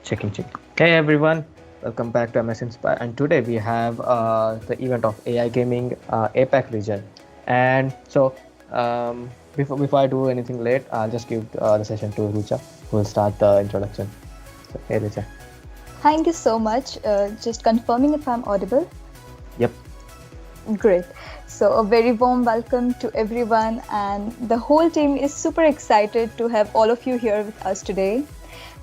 Checking. Hey everyone, welcome back to MS Inspire. And today we have the event of AI Gaming APAC region. And so, before I do anything late, I'll just give the session to Rucha, who will start the introduction. So, hey Rucha. Thank you so much. Just confirming if I'm audible. Yep. Great. So, a very warm welcome to everyone, and the whole team is super excited to have all of you here with us today.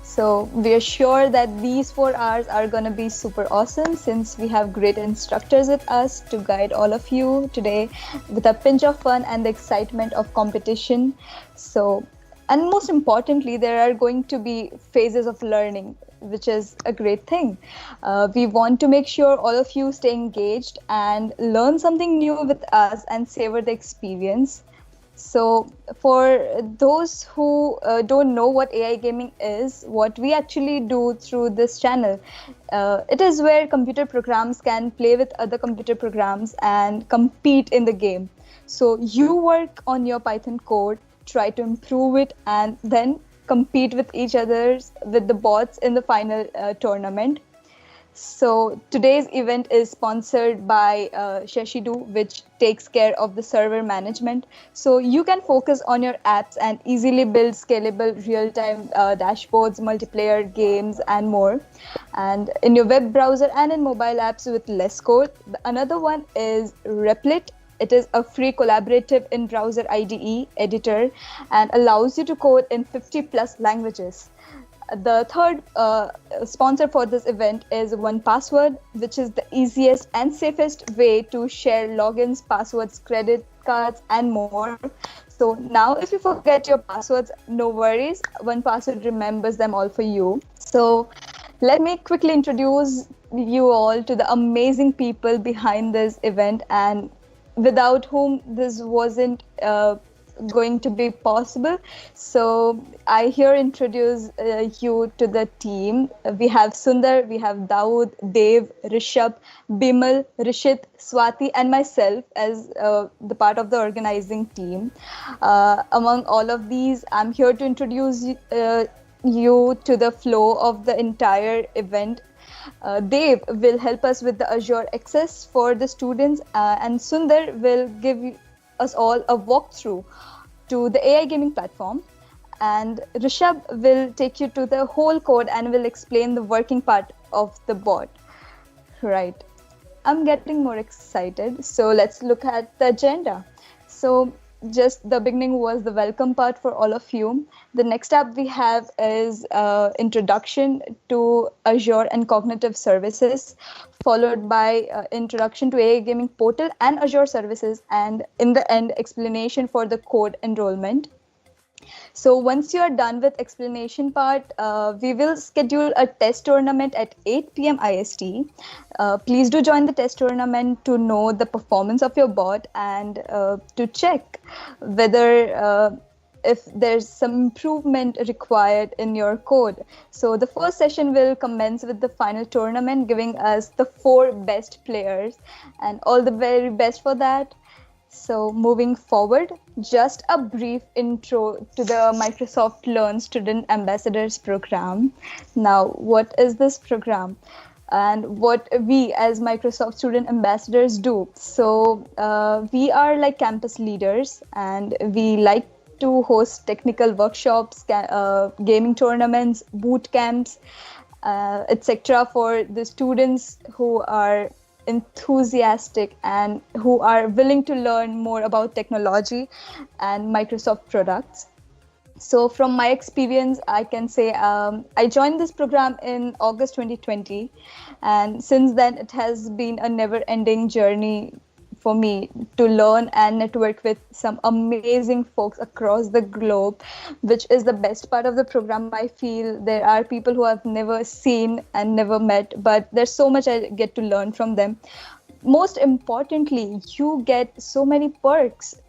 So, we are sure that these 4 hours are going to be super awesome since we have great instructors with us to guide all of you today with a pinch of fun and the excitement of competition. So, and most importantly, there are going to be phases of learning, which is a great thing. We want to make sure all of you stay engaged and learn something new with us and savor the experience. So for those who don't know what AI gaming is, what we actually do through this channel, it is where computer programs can play with other computer programs and compete in the game. So you work on your Python code, try to improve it, and then compete with each other with the bots in the final tournament. So today's event is sponsored by Sheshidu, which takes care of the server management. So you can focus on your apps and easily build scalable real-time dashboards, multiplayer games, and more. And in your web browser and in mobile apps with less code. Another one is Replit. It is a free collaborative in-browser IDE editor and allows you to code in 50 plus languages. The third sponsor for this event is 1Password, which is the easiest and safest way to share logins, passwords, credit cards, and more. So now if you forget your passwords, no worries. 1Password remembers them all for you. So let me quickly introduce you all to the amazing people behind this event and without whom this wasn't going to be possible. So I here introduce you to the team. We have Sundar, we have Dawood, Dev, Rishabh, Bimal, Rishit, Swati, and myself as the part of the organizing team. Among all of these, I'm here to introduce you to the flow of the entire event. Dev will help us with the Azure access for the students, and Sundar will give us all a walkthrough to the AI gaming platform. And Rishabh will take you to the whole code and will explain the working part of the bot. Right. I'm getting more excited. So let's look at the agenda. So just the beginning was the welcome part for all of you. The next up we have is introduction to Azure and cognitive services, followed by introduction to AI gaming portal and Azure services, and in the end explanation for the code enrollment. So once you are done with explanation part, we will schedule a test tournament at 8 p.m. IST. Please do join the test tournament to know the performance of your bot and to check whether if there's some improvement required in your code. So the first session will commence with the final tournament, giving us the 4 best players and all the very best for that. So moving forward, just a brief intro to the Microsoft Learn Student Ambassadors program. Now, what is this program? And what we as Microsoft Student Ambassadors do. So we are like campus leaders and we like to host technical workshops, gaming tournaments, boot camps, etc. for the students who are enthusiastic and who are willing to learn more about technology and Microsoft products. So from my experience, I can say I joined this program in August 2020. And since then, it has been a never-ending journey for me to learn and network with some amazing folks across the globe, which is the best part of the program. I feel there are people who I've never seen and never met, but there's so much I get to learn from them. Most importantly, you get so many perks,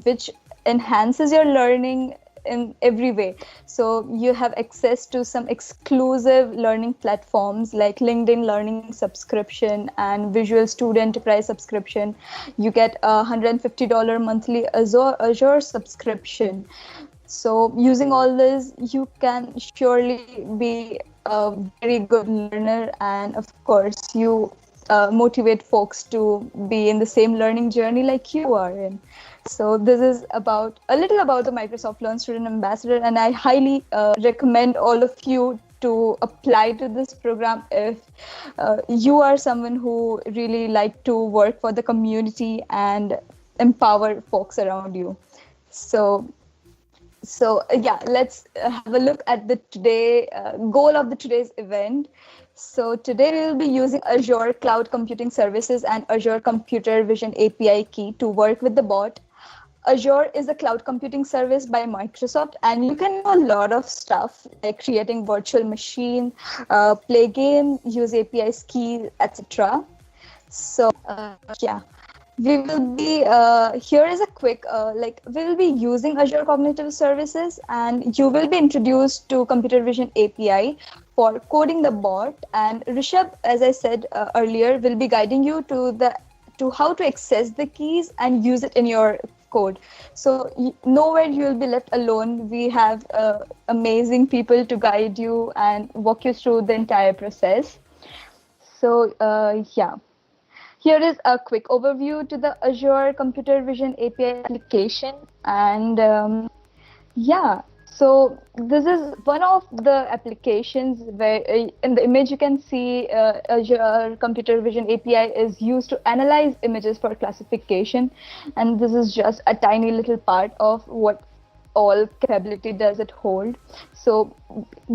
which enhances your learning in every way. So you have access to some exclusive learning platforms like LinkedIn Learning subscription and Visual Studio Enterprise subscription. You get a $150 monthly Azure subscription. So using all this, you can surely be a very good learner, and of course, you motivate folks to be in the same learning journey like you are in. So this is about a little about the Microsoft Learn Student Ambassador, and I highly recommend all of you to apply to this program if you are someone who really like to work for the community and empower folks around you. So yeah, let's have a look at the today goal of the today's event. So today we will be using Azure Cloud Computing Services and Azure Computer Vision API key to work with the bot. Azure is a cloud computing service by Microsoft, and you can do a lot of stuff like creating virtual machine, play game, use APIs, key, etc. So yeah, we will be here is a quick like we will be using Azure Cognitive Services, and you will be introduced to Computer Vision API for coding the bot. And Rishabh, as I said earlier, will be guiding you to how to access the keys and use it in your code. So nowhere you will be left alone. We have amazing people to guide you and walk you through the entire process. So yeah. Here is a quick overview to the Azure Computer Vision API application. And yeah, so this is one of the applications where in the image you can see Azure Computer Vision API is used to analyze images for classification. And this is just a tiny little part of what all capability does it hold. So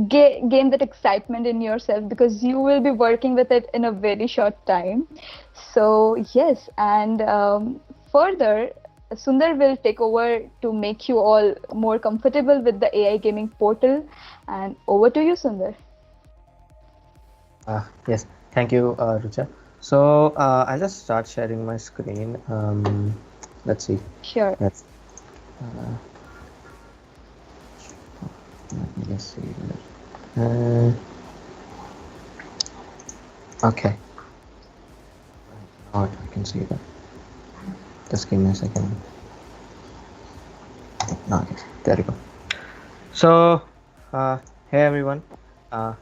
gain that excitement in yourself because you will be working with it in a very short time. So yes, and further, Sundar will take over to make you all more comfortable with the AI gaming portal. And over to you, Sundar. Yes, thank you, Rucha. So I'll just start sharing my screen. Let's see. Sure. Let's uh, let me just see. Okay. Now I can see that. Just give me a second. Okay, there you go. So, hey everyone. Uh,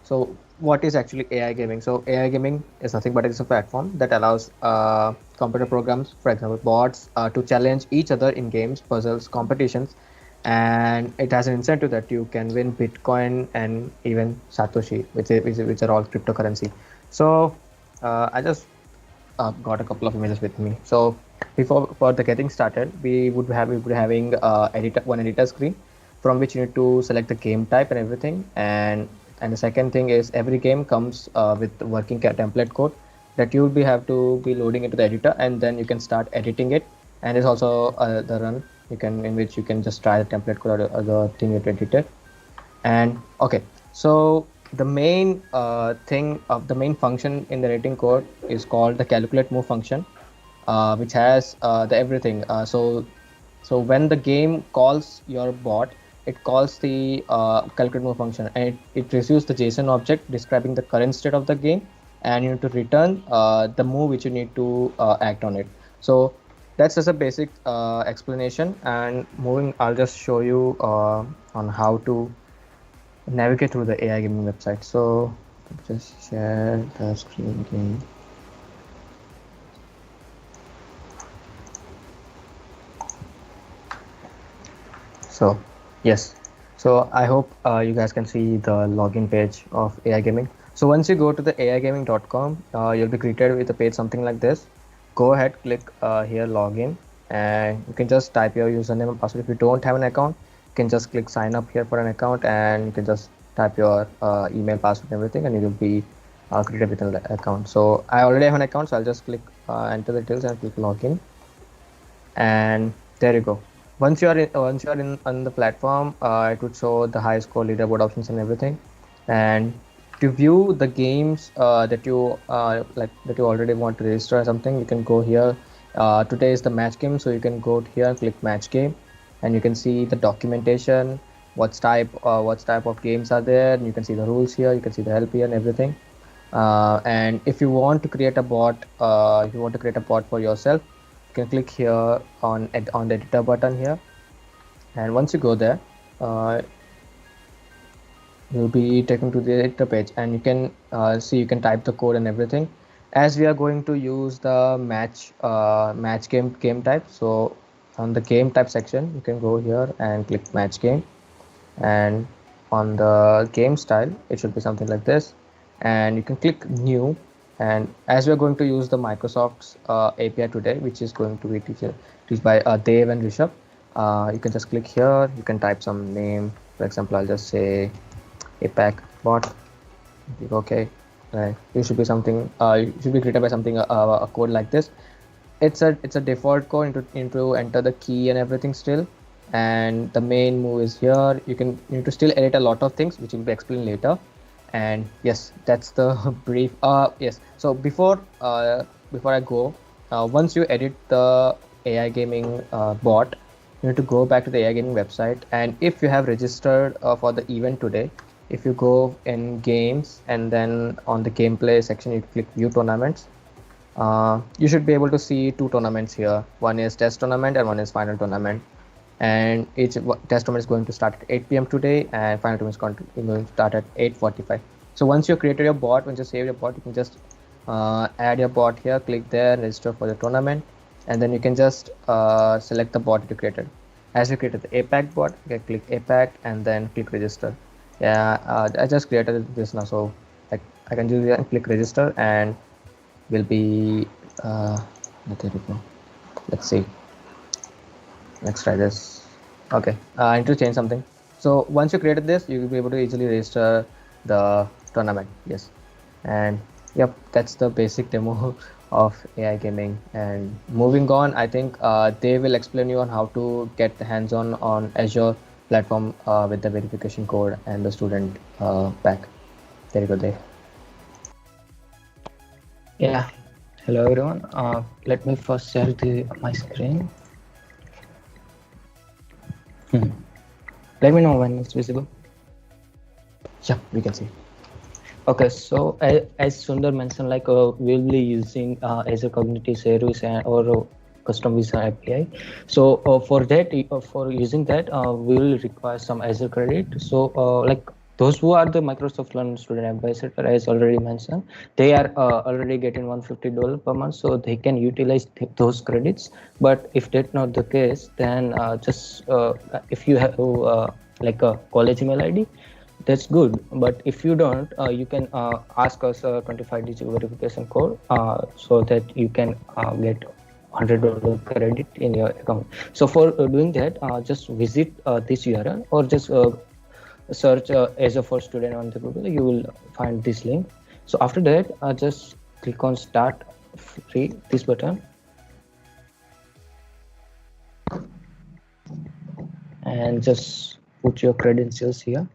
so, what is actually AI gaming? So, AI gaming is nothing but it's a platform that allows computer programs, for example, bots, to challenge each other in games, puzzles, competitions, and it has an incentive that you can win Bitcoin and even Satoshi, which are all cryptocurrency. So, I just got a couple of images with me. So before for the getting started, we would be having one editor screen from which you need to select the game type and everything. And the second thing is every game comes with working template code that you will be have to be loading into the editor, and then you can start editing it. And there's also the run you can in which you can just try the template code or the thing you edited. And okay, so the main the main function in the rating code is called the calculate move function, which has the everything. So when the game calls your bot, it calls the calculate move function, and it receives the JSON object describing the current state of the game, and you need to return the move which you need to act on it. So that's just a basic explanation. And moving, I'll just show you on how to navigate through the AI gaming website. So just share the screen again. So yes, so I hope you guys can see the login page of AI gaming. So once you go to the aigaming.com, you'll be greeted with a page something like this. Go ahead, click here login, and you can just type your username and password. If you don't have an account, you can just click sign up here for an account, and you can just type your email, password, and everything, and you will be created with an account. So I already have an account, so I'll just click enter the details and click login, and there you go. Once you are in on the platform, it would show the high score, leaderboard options, and everything. And to view the games that you that you already want to register or something, you can go here. Today is the match game, so you can go here and click match game, and you can see the documentation, what type of games are there, and you can see the rules here, you can see the help here and everything. And if you want to create a bot, if you want to create a bot for yourself, you can click here on the editor button here, and once you go there, you'll be taken to the page, and you can see, you can type the code and everything. As we are going to use the match game type, so on the game type section you can go here and click match game, and on the game style it should be something like this, and you can click new. And as we are going to use the Microsoft's API today, which is going to be teach by Dev and Rishabh, you can just click here, you can type some name. For example, I'll just say APAC bot. Click OK. Right. You should be something. You should be created by something, a code like this. It's a default code. Into enter the key and everything still. And the main move is here. You need to still edit a lot of things, which will be explained later. And yes, that's the brief. Yes. So before I go, once you edit the AI gaming bot, you need to go back to the AI gaming website. And if you have registered for the event today, if you go in games and then on the gameplay section, you click view tournaments. You should be able to see two tournaments here. One is test tournament and one is final tournament. And each test tournament is going to start at 8 p.m. today, and final tournament is going to start at 8:45. So once you created your bot, once you save your bot, you can just add your bot here, click there, register for the tournament, and then you can just select the bot you created. As you created the APAC bot, you can click APAC and then click register. Yeah, I just created this now, so I can do that and click register, and will be there we go. Let's see. Let's try this. Okay, I need to change something. So once you created this, you will be able to easily register the tournament. Yes, and yep, that's the basic demo of AI gaming. And moving on, I think they will explain you on how to get the hands-on on Azure platform with the verification code and the student pack. There you go, Dave. Yeah, hello everyone. Let me first share my screen. Let me know when it's visible. Yeah, we can see. Okay, so as Sundar mentioned, like we'll be using Azure Cognitive Service or custom visa API. So for using that, we will require some Azure credit. So like those who are the Microsoft Learn Student Ambassador, as already mentioned, they are already getting $150 per month, so they can utilize those credits. But if that's not the case, then just if you have like a college email ID, that's good. But if you don't, you can ask us a 25-digit verification code so that you can get $100 credit in your account. So for doing that, just visit this URL or just search Azure for Student on the Google. You will find this link. So after that, just click on Start Free, this button, and just put your credentials here.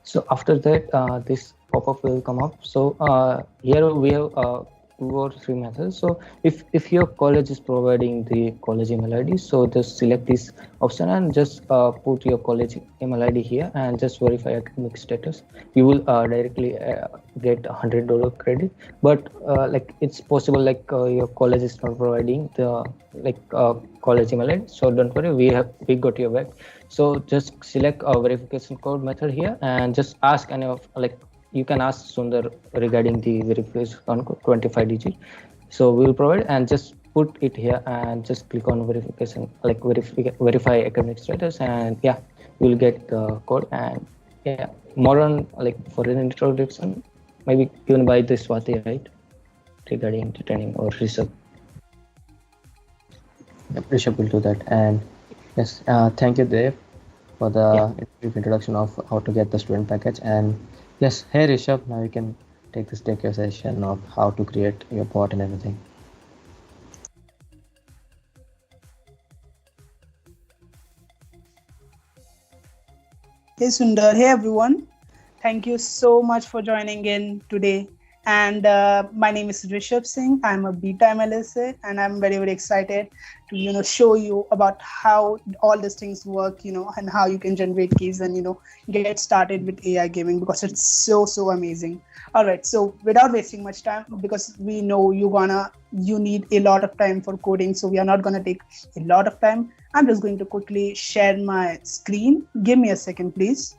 So after that, this pop-up will come up. So here we have 2 or 3 methods. So if your college is providing the college email ID, so just select this option and just put your college email ID here and just verify academic status. You will directly get $100 credit. But like it's possible like your college is not providing the college email ID, so don't worry, we got your back. So just select a verification code method here and just ask any of you can ask Sundar regarding the verification code 25 digit. So we will provide and just put it here and just click on verification, verify academic status, and yeah, you will get the code. And yeah, more on for an introduction, maybe given by the Swati, right, regarding the training or research. Rishabh will do that. And yes, thank you, Dev, for the brief introduction of how to get the student package. And yes, hey Rishabh, now you can take your session of how to create your bot and everything. Hey Sundar, hey everyone. Thank you so much for joining in today. And my name is Rishabh Singh. I'm a beta MLSA, and I'm very, very excited to, show you about how all these things work, and how you can generate keys and, get started with AI gaming because it's so, so amazing. All right. So without wasting much time, because we know you need a lot of time for coding. So we are not going to take a lot of time. I'm just going to quickly share my screen. Give me a second, please.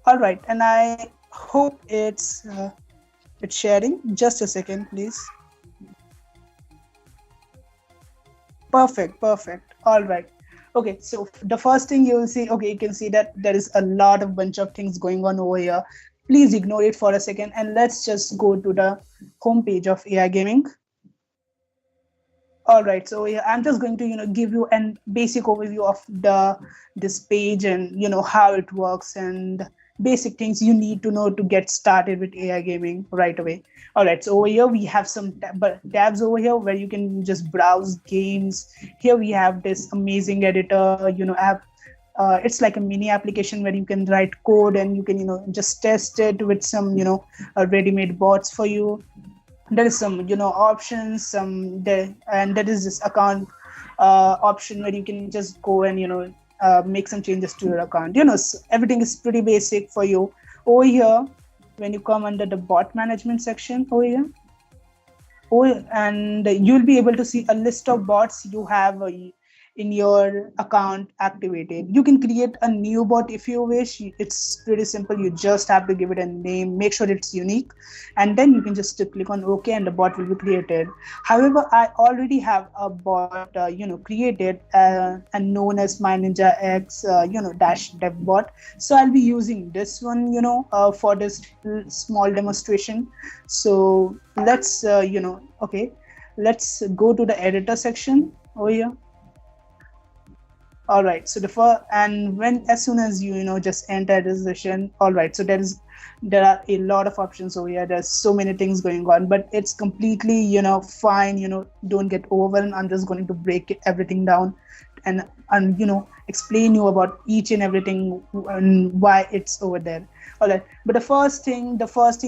All right, and I hope it's sharing. Just a second, please. Perfect. All right. Okay, so the first thing you will see, okay, you can see that there is a lot of bunch of things going on over here. Please ignore it for a second, and let's just go to the homepage of AI Gaming. All right, so yeah, I'm just going to give you an basic overview of this page and how it works and basic things you need to know to get started with AI gaming right away. All right, so over here we have some tabs over here where you can just browse games. Here we have this amazing editor, app. It's like a mini application where you can write code and you can just test it with some ready-made bots for you. There is some options, and there is this account option where you can just go and make some changes to your account. Everything is pretty basic for you. Over here, when you come under the bot management section over here, and you'll be able to see a list of bots you have in your account activated. You can create a new bot if you wish. It's pretty simple. You just have to give it a name, make sure it's unique, and then you can just click on OK and the bot will be created. However, I already have a bot created and known as my Ninja X dash dev bot. So I'll be using this one for this small demonstration. So let's okay, let's go to the editor section over here. All right, so as soon as you just enter this session, all right, so there are a lot of options over here. There's so many things going on, but it's completely fine. Don't get overwhelmed. I'm just going to break everything down and explain you about each and everything and why it's over there. All right, but the first thing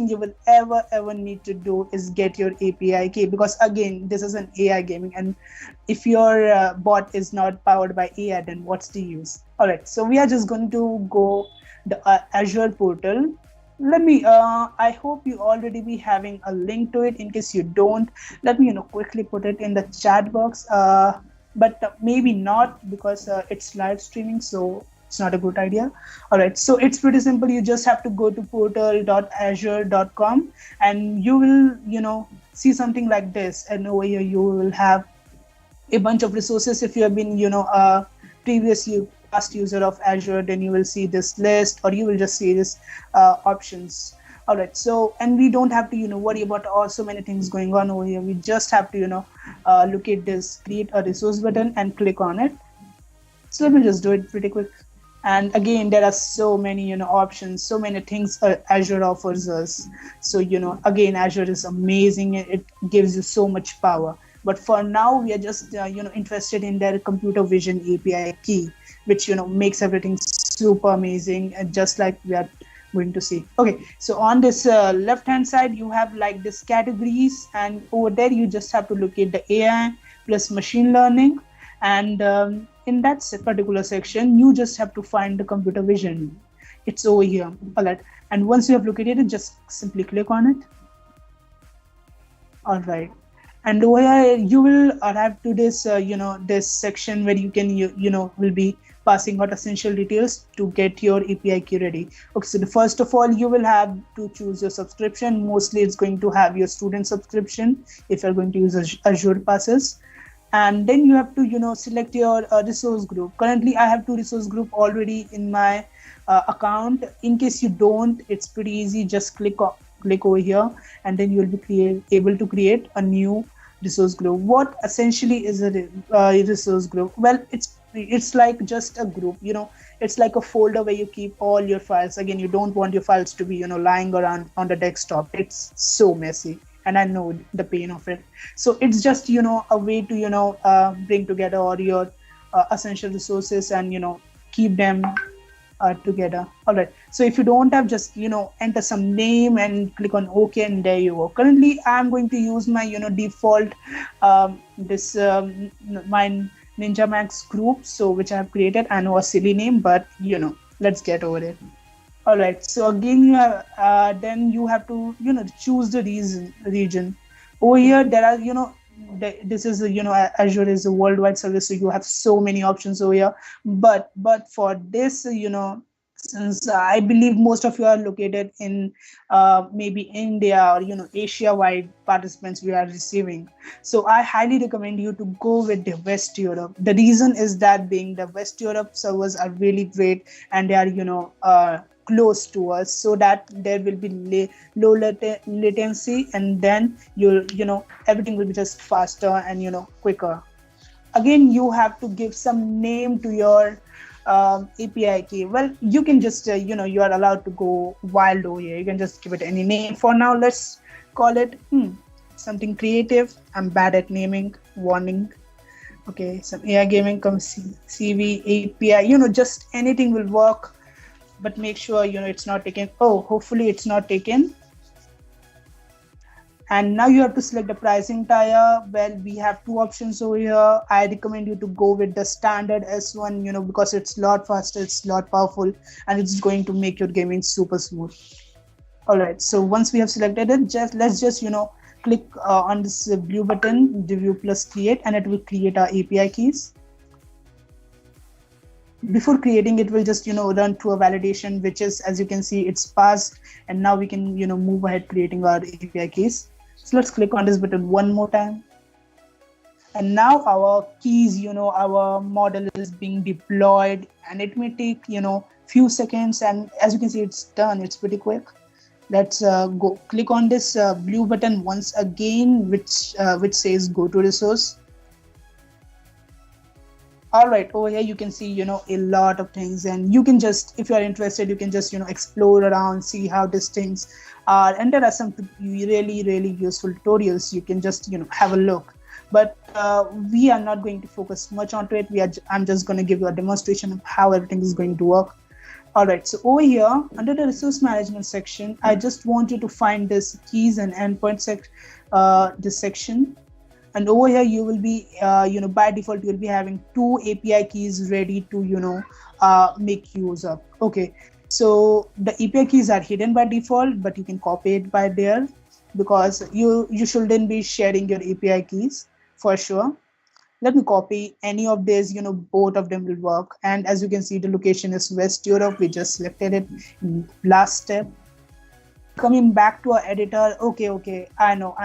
you will ever need to do is get your API key, because again, this is an AI gaming, and if your bot is not powered by AI, then what's the use? All right, so we are just going to go the Azure portal. Let me I hope you already be having a link to it. In case you don't, let me quickly put it in the chat box, but maybe not, because it's live streaming, so it's not a good idea. All right, so it's pretty simple. You just have to go to portal.azure.com and you will see something like this, and over here you will have a bunch of resources. If you have been past user of Azure, then you will see this list, or you will just see this options. All right, so, and we don't have to worry about so many things going on over here. We just have to look at this create a resource button and click on it. So let me just do it pretty quick. And again, there are so many options, so many things Azure offers us. So again, Azure is amazing. It gives you so much power. But for now, we are just interested in their computer vision API key, which makes everything super amazing, and just like we are going to see. Okay, so on this left hand side, you have like this categories, and over there you just have to look at the AI plus machine learning, and in that particular section you just have to find the computer vision. It's over here. All right, and once you have located it, just simply click on it. All right, and over here you will arrive to this this section where you can will be passing out essential details to get your API key ready. Okay, so first of all, you will have to choose your subscription. Mostly it's going to have your student subscription if you're going to use Azure passes. And then you have to select your resource group. Currently I have 2 resource group already in my account. In case you don't, it's pretty easy. Just click over here, and then you will be able to create a new resource group. What essentially is a resource group? Well, it's like just a group. It's like a folder where you keep all your files. Again, you don't want your files to be lying around on the desktop. It's so messy, and I know the pain of it. So it's just a way to bring together all your essential resources and keep them together. All right. So if you don't have, just enter some name and click on OK, and there you go. Currently, I'm going to use my default this my Ninja Max group, so which I have created. I know a silly name, but let's get over it. All right. So again, you have then you have to choose the region. Over here, there are this is Azure is a worldwide service, so you have so many options over here. But for this, since I believe most of you are located in maybe India or Asia wide participants we are receiving, so I highly recommend you to go with the West Europe. The reason is that being the West Europe servers are really great, and they are close to us, so that there will be low latency, and then everything will be just faster and quicker. Again, you have to give some name to your API key. Well, you can just you are allowed to go wild over here. You can just give it any name. For now, let's call it something creative. I'm bad at naming. Warning. Okay, some AI gaming comes CV API. Just anything will work, but make sure it's not taken. Oh, hopefully it's not taken. And now you have to select the pricing tier. Well, we have two options over here. I recommend you to go with the standard S1, because it's a lot faster, it's a lot powerful, and it's going to make your gaming super smooth. All right, so once we have selected it, let's just click on this blue button, review plus create, and it will create our API keys. Before creating, it will just run through a validation, which is, as you can see, it's passed, and now we can move ahead creating our API keys. So let's click on this button one more time, and now our keys, our model is being deployed, and it may take few seconds, and as you can see, it's done. It's pretty quick. Let's go click on this blue button once again, which says go to resource. All right, over here you can see a lot of things, and you can just, if you are interested, you can just explore around, see how these things are, and there are some really useful tutorials. You can just have a look, but we are not going to focus much onto it. I'm just going to give you a demonstration of how everything is going to work. All right, so over here under the resource management section, I just want you to find this keys and endpoint this section. And over here, you will be, by default, you will be having two API keys ready to, make use of. Okay, so the API keys are hidden by default, but you can copy it by there, because you shouldn't be sharing your API keys for sure. Let me copy any of these, both of them will work. And as you can see, the location is West Europe. We just selected it in last step. Coming back to our editor. Okay, I know.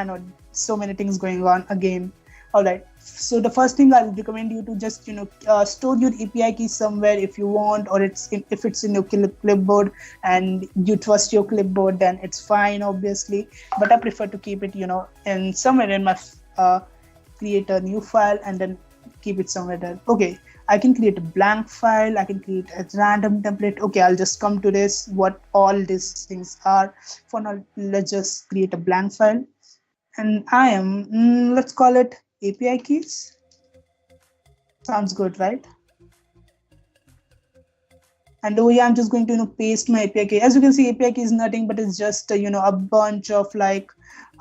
So many things going on again. All right, so the first thing I'll recommend you to just store your API key somewhere if you want, or if it's in your clipboard and you trust your clipboard, then it's fine, obviously, but I prefer to keep it in somewhere in my create a new file and then keep it somewhere there. Okay, I can create a blank file, I can create a random template. Okay, I'll just come to this, what all these things are. For now, let's just create a blank file. And I am, let's call it API keys. Sounds good, right? And over here, I'm just going to paste my API key. As you can see, API key is nothing, but it's just a bunch of like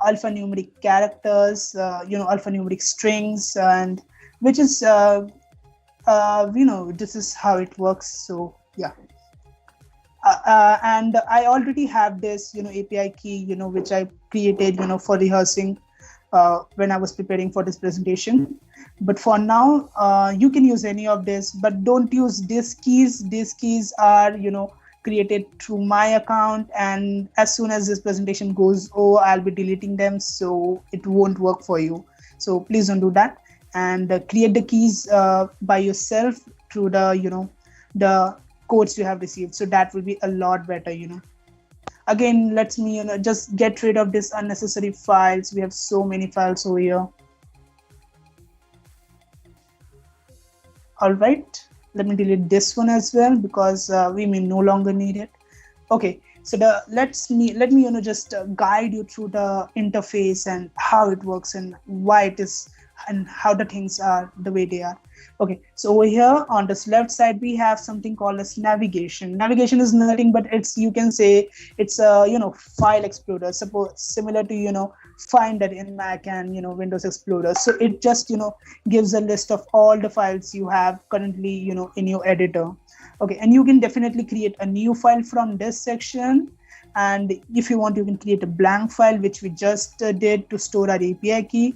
alphanumeric characters, alphanumeric strings, and which is this is how it works. So yeah. And I already have this, API key, which I created, for rehearsing when I was preparing for this presentation. But for now, you can use any of this, but don't use these keys. These keys are, created through my account, and as soon as this presentation goes over, I'll be deleting them, so it won't work for you. So please don't do that, and create the keys by yourself through the, the codes you have received. So that will be a lot better, Again, let me, just get rid of this unnecessary files. We have so many files over here. All right, let me delete this one as well, because we may no longer need it. Okay, so let me just guide you through the interface and how it works and why it is and how the things are the way they are. Okay, so over here on this left side we have something called as navigation. Navigation is nothing but it's, you can say, it's a file explorer, suppose similar to Finder in Mac and Windows Explorer. So it just gives a list of all the files you have currently in your editor. Okay, and you can definitely create a new file from this section, and if you want you can create a blank file, which we just did to store our API key.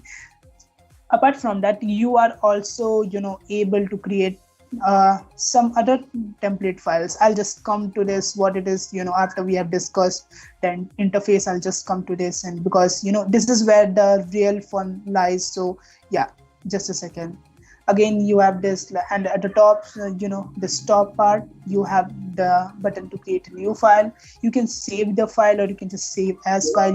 Apart from that, you are also able to create some other template files. I'll just come to this what it is after we have discussed the interface. I'll just come to this, and because this is where the real fun lies. So yeah, just a second. Again, you have this, and at the top, this top part, you have the button to create a new file. You can save the file, or you can just save as file,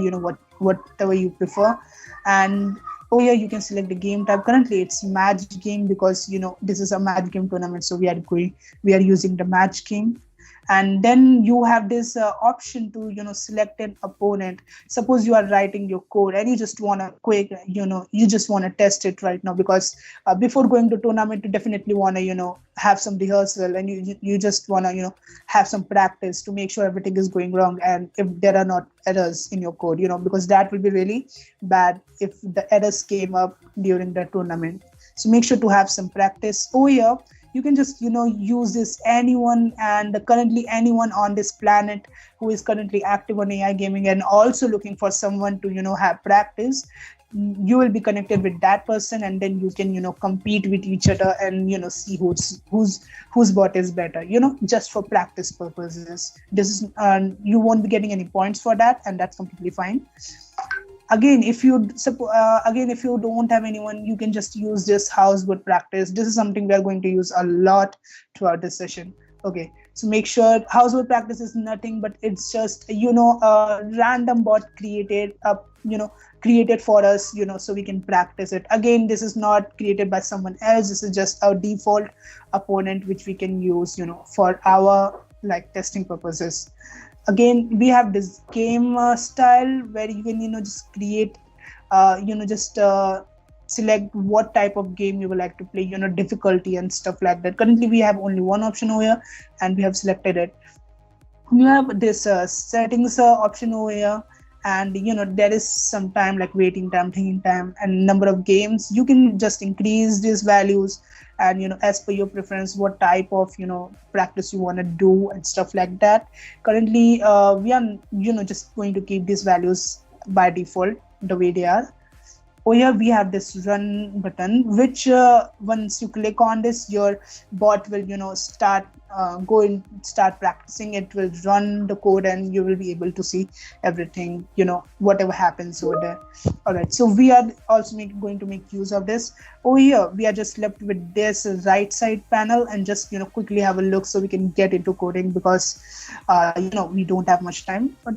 whatever you prefer. And oh yeah, you can select the game type. Currently it's match game, because this is a match game tournament, so we are using the match game. And then you have this option to select an opponent. Suppose you are writing your code and you just want to quick you just want to test it right now, because before going to tournament you definitely want to have some rehearsal, and you just want to have some practice to make sure everything is going wrong, and if there are not errors in your code, because that will be really bad if the errors came up during the tournament. So make sure to have some practice. Oh yeah, you can just use this anyone, and currently anyone on this planet who is currently active on AI gaming and also looking for someone to have practice, you will be connected with that person, and then you can compete with each other and see whose bot is better, just for practice purposes. This is you won't be getting any points for that, and that's completely fine. Again, if you don't have anyone, you can just use this houseboat practice. This is something we are going to use a lot throughout this session. Okay, so make sure houseboat practice is nothing but it's just a random bot created for us, so we can practice it. Again, this is not created by someone else. This is just our default opponent which we can use for our testing purposes. Again, we have this game style where you can just create select what type of game you would like to play, difficulty and stuff like that. Currently we have only one option over here, and we have selected it. You have this settings option over here, and there is some time like waiting time, thinking time, and number of games. You can just increase these values, and as per your preference, what type of practice you want to do and stuff like that. Currently we are just going to keep these values by default the way they are. Oh yeah, we have this run button, which once you click on this, your bot will start start practicing. It will run the code, and you will be able to see everything, whatever happens over there. All right, so we are also going to make use of this. Over here we are just left with this right side panel, and just quickly have a look so we can get into coding, because we don't have much time. But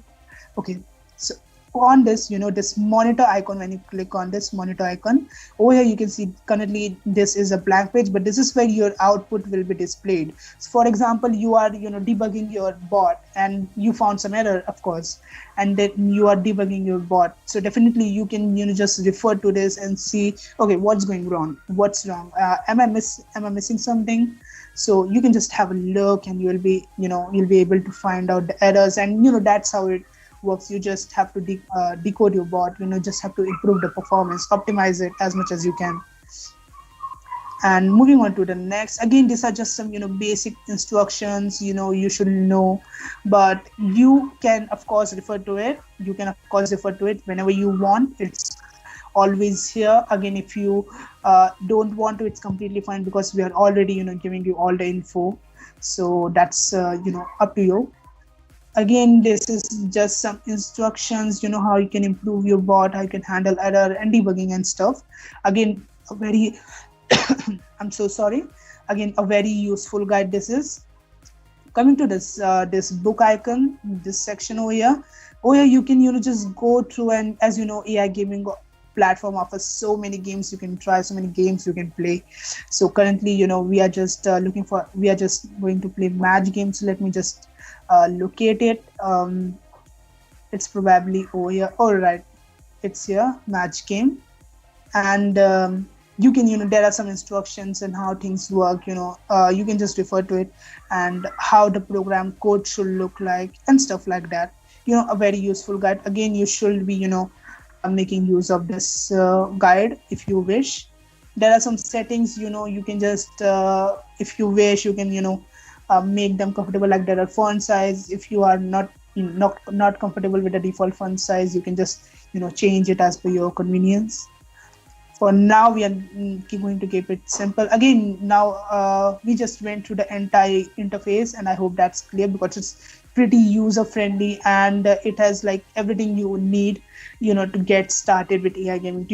okay, so on this this monitor icon, when you click on this monitor icon over here, you can see currently this is a blank page, but this is where your output will be displayed. So for example, you are debugging your bot and you found some error, of course, and then you are debugging your bot. So definitely you can just refer to this and see, okay, what's going wrong, what's wrong, am I missing something? So you can just have a look, and you'll be able to find out the errors, and that's how it works. You just have to decode your bot, just have to improve the performance, optimize it as much as you can. And moving on to the next, again, these are just some basic instructions you should know, but you can of course refer to it whenever you want. It's always here. Again, if you don't want to, it's completely fine, because we are already giving you all the info, so that's up to you. Again, this is just some instructions, how you can improve your bot, how you can handle error and debugging and stuff. Again, a very I'm so sorry. Again, a very useful guide this is. Coming to this this book icon, this section over here. You can just go through, and as AI gaming platform offers so many games you can try, so many games you can play. So currently we are just going to play match games. So let me just locate it. It's probably over here. All right, it's here, match game. And you can, there are some instructions and how things work, you can just refer to it, and how the program code should look like and stuff like that. A very useful guide. Again, you should be, making use of this guide if you wish. There are some settings, you can just, if you wish, you can, make them comfortable. Like there are font size. If you are not comfortable with the default font size, you can just, change it as per your convenience. For now, we are going to keep it simple. Again, now we just went through the entire interface, and I hope that's clear, because it's pretty user friendly, and it has like everything you need, to get started with AI gaming.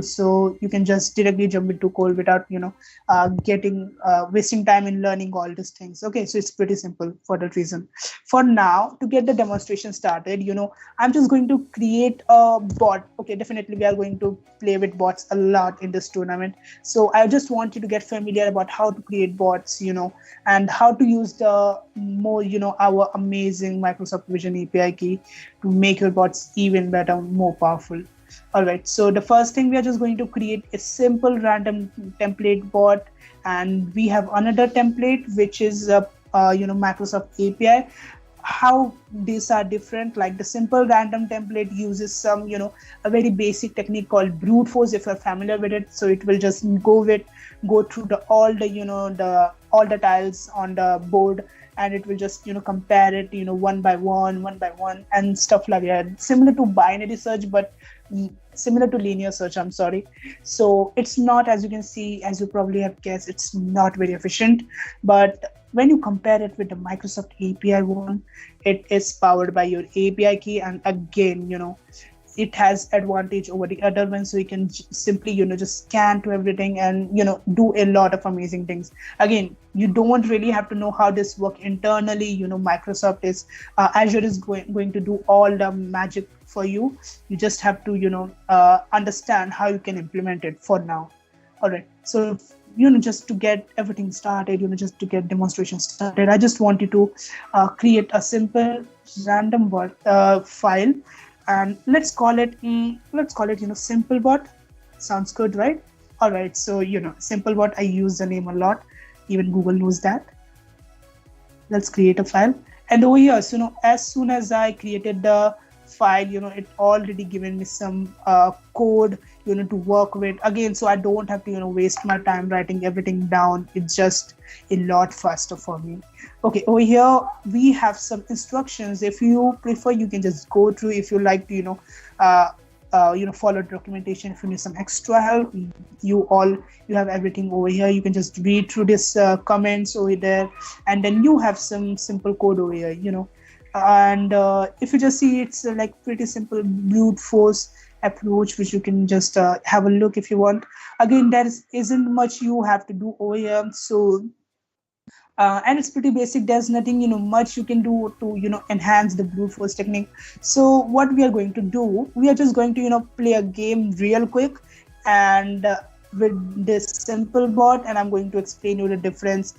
So you can just directly jump into code without, getting wasting time in learning all these things. Okay, so it's pretty simple for that reason. For now, to get the demonstration started, I'm just going to create a bot. Okay, definitely we are going to play with bots a lot in this tournament. So I just want you to get familiar about how to create bots, and how to use the more, our amazing Microsoft Vision API key to make your bots even better, more powerful. All right, so the first thing, we are just going to create a simple random template bot, and we have another template which is Microsoft API. How these are different, like the simple random template uses some, a very basic technique called brute force, if you're familiar with it. So it will just go through all the tiles on the board, and it will just, compare it, one by one and stuff like that, similar to binary search, but similar to linear search, I'm sorry. So it's not, as you can see, as you probably have guessed, it's not very efficient. But when you compare it with the Microsoft API one, it is powered by your API key, and again, it has advantage over the other one. So you can simply, just scan to everything and, do a lot of amazing things. Again, you don't really have to know how this work internally. Microsoft is, Azure is going to do all the magic for you. You just have to, understand how you can implement it for now. All right. So, just to get everything started, just to get demonstration started, I just want you to create a simple random file, and let's call it simple bot. Sounds good, right? All right, so simple bot, I use the name a lot, even Google knows that. Let's create a file, and over here, so as soon as I created the file, it already given me some code to work with again, so I don't have to waste my time writing everything down. It's just a lot faster for me. Okay, over here we have some instructions. If you prefer, you can just go through. If you like to follow documentation, if you need some extra help, you have everything over here. You can just read through this comments over there, and then you have some simple code over here, and if you just see, it's like pretty simple brute force approach, which you can just have a look if you want. Again, there isn't much you have to do over here. So and it's pretty basic. There's nothing much you can do to enhance the brute force technique. So what we are going to do, we are just going to play a game real quick, and with this simple bot, and I'm going to explain you the difference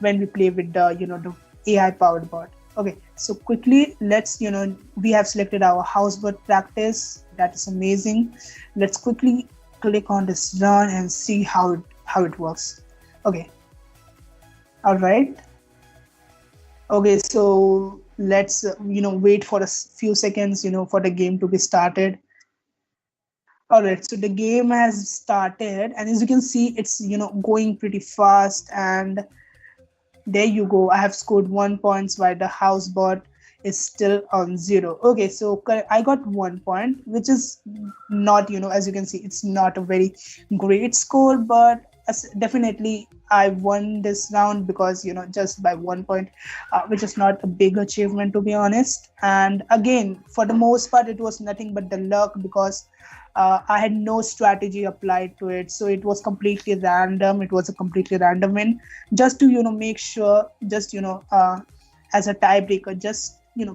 when we play with the AI powered bot. Okay, so quickly, let's, we have selected our house bot practice. That is amazing. Let's quickly click on this run and see how it works. Okay. All right. Okay, so let's, wait for a few seconds, for the game to be started. All right, so the game has started, and as you can see, it's, going pretty fast, and there you go. I have scored 1 point while the house bot is still on 0. Okay, so I got 1 point, which is not, as you can see, it's not a very great score, but definitely I won this round because, just by 1 point, which is not a big achievement, to be honest. And again, for the most part, it was nothing but the luck, because I had no strategy applied to it. So it was completely random. It was a completely random win. Just to, make sure, just, as a tiebreaker, just,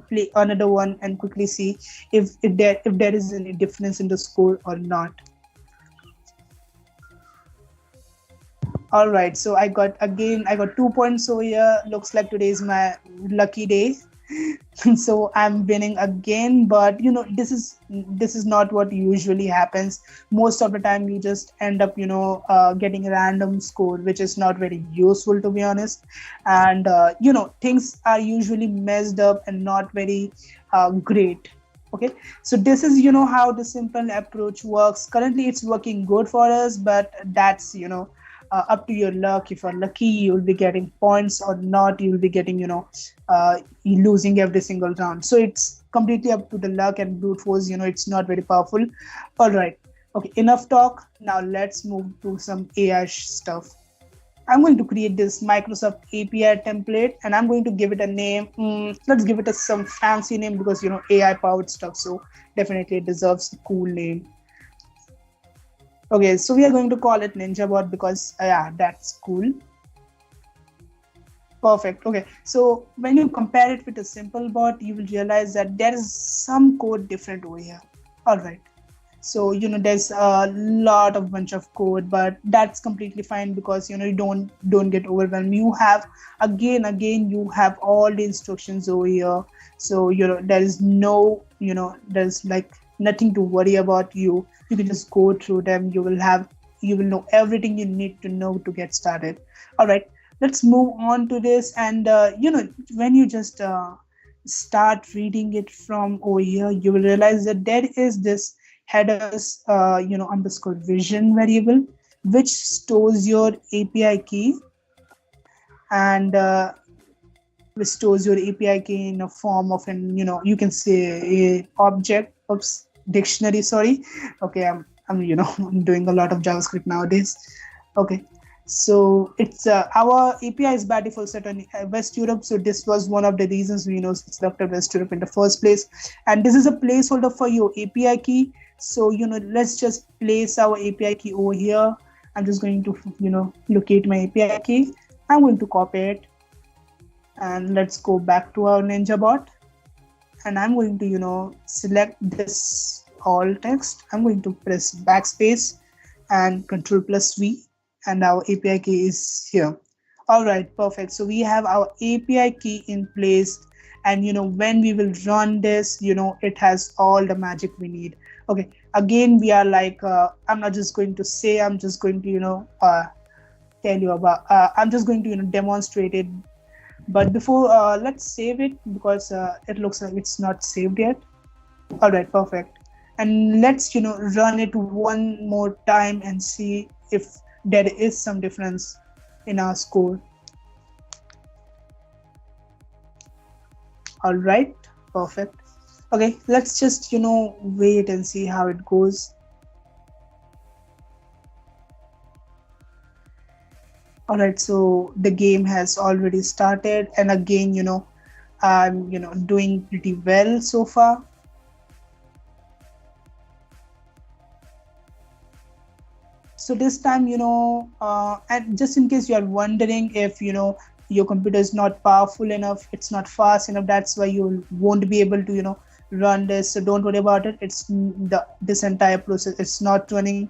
play another one and quickly see if there is any difference in the score or not. All right, so I got 2 points over here. Looks like today is my lucky day. So I'm winning again. But this is not what usually happens. Most of the time you just end up getting a random score, which is not very useful, to be honest. And things are usually messed up and not very great. Okay, so this is how the simple approach works. Currently it's working good for us, but that's up to your luck. If you're lucky, you'll be getting points, or not, you'll be getting losing every single round. So it's completely up to the luck, and brute force, it's not very powerful. All right, okay, enough talk. Now let's move to some AI stuff. I'm going to create this Microsoft API template, and I'm going to give it a name. Let's give it some fancy name, because AI powered stuff, so definitely it deserves a cool name. Okay, so we are going to call it NinjaBot, because yeah, that's cool. Perfect. Okay, so when you compare it with a simple bot, you will realize that there is some code different over here. All right, so there's a lot of bunch of code, but that's completely fine, because you don't get overwhelmed. You have again you have all the instructions over here. So there is no there's like nothing to worry about. You can just go through them. You will know everything you need to know to get started. All right, let's move on to this. And when you just start reading it from over here, you will realize that there is this headers underscore vision variable, which stores your API key, and which stores your API key in a form of an you can say a object. Oops, dictionary, sorry. Okay, I'm doing a lot of JavaScript nowadays. Okay, so it's our API is by default set on West Europe. So this was one of the reasons we selected West Europe in the first place. And this is a placeholder for your API key. So let's just place our API key over here. I'm just going to locate my API key. I'm going to copy it, and let's go back to our NinjaBot. And I'm going to select this all text. I'm going to press backspace and Control+V, and our API key is here. All right, perfect. So we have our API key in place, and when we will run this, it has all the magic we need. Okay, again we are like I'm not just going to say, I'm just going to tell you about I'm just going to demonstrate it. But before, let's save it, because it looks like it's not saved yet. All right, perfect. And let's run it one more time and see if there is some difference in our score. All right, perfect. Okay, let's just wait and see how it goes. All right, so the game has already started, and again I'm doing pretty well so far. So this time and just in case you are wondering if your computer is not powerful enough, it's not fast enough, that's why you won't be able to run this. So don't worry about it. It's this entire process, it's not running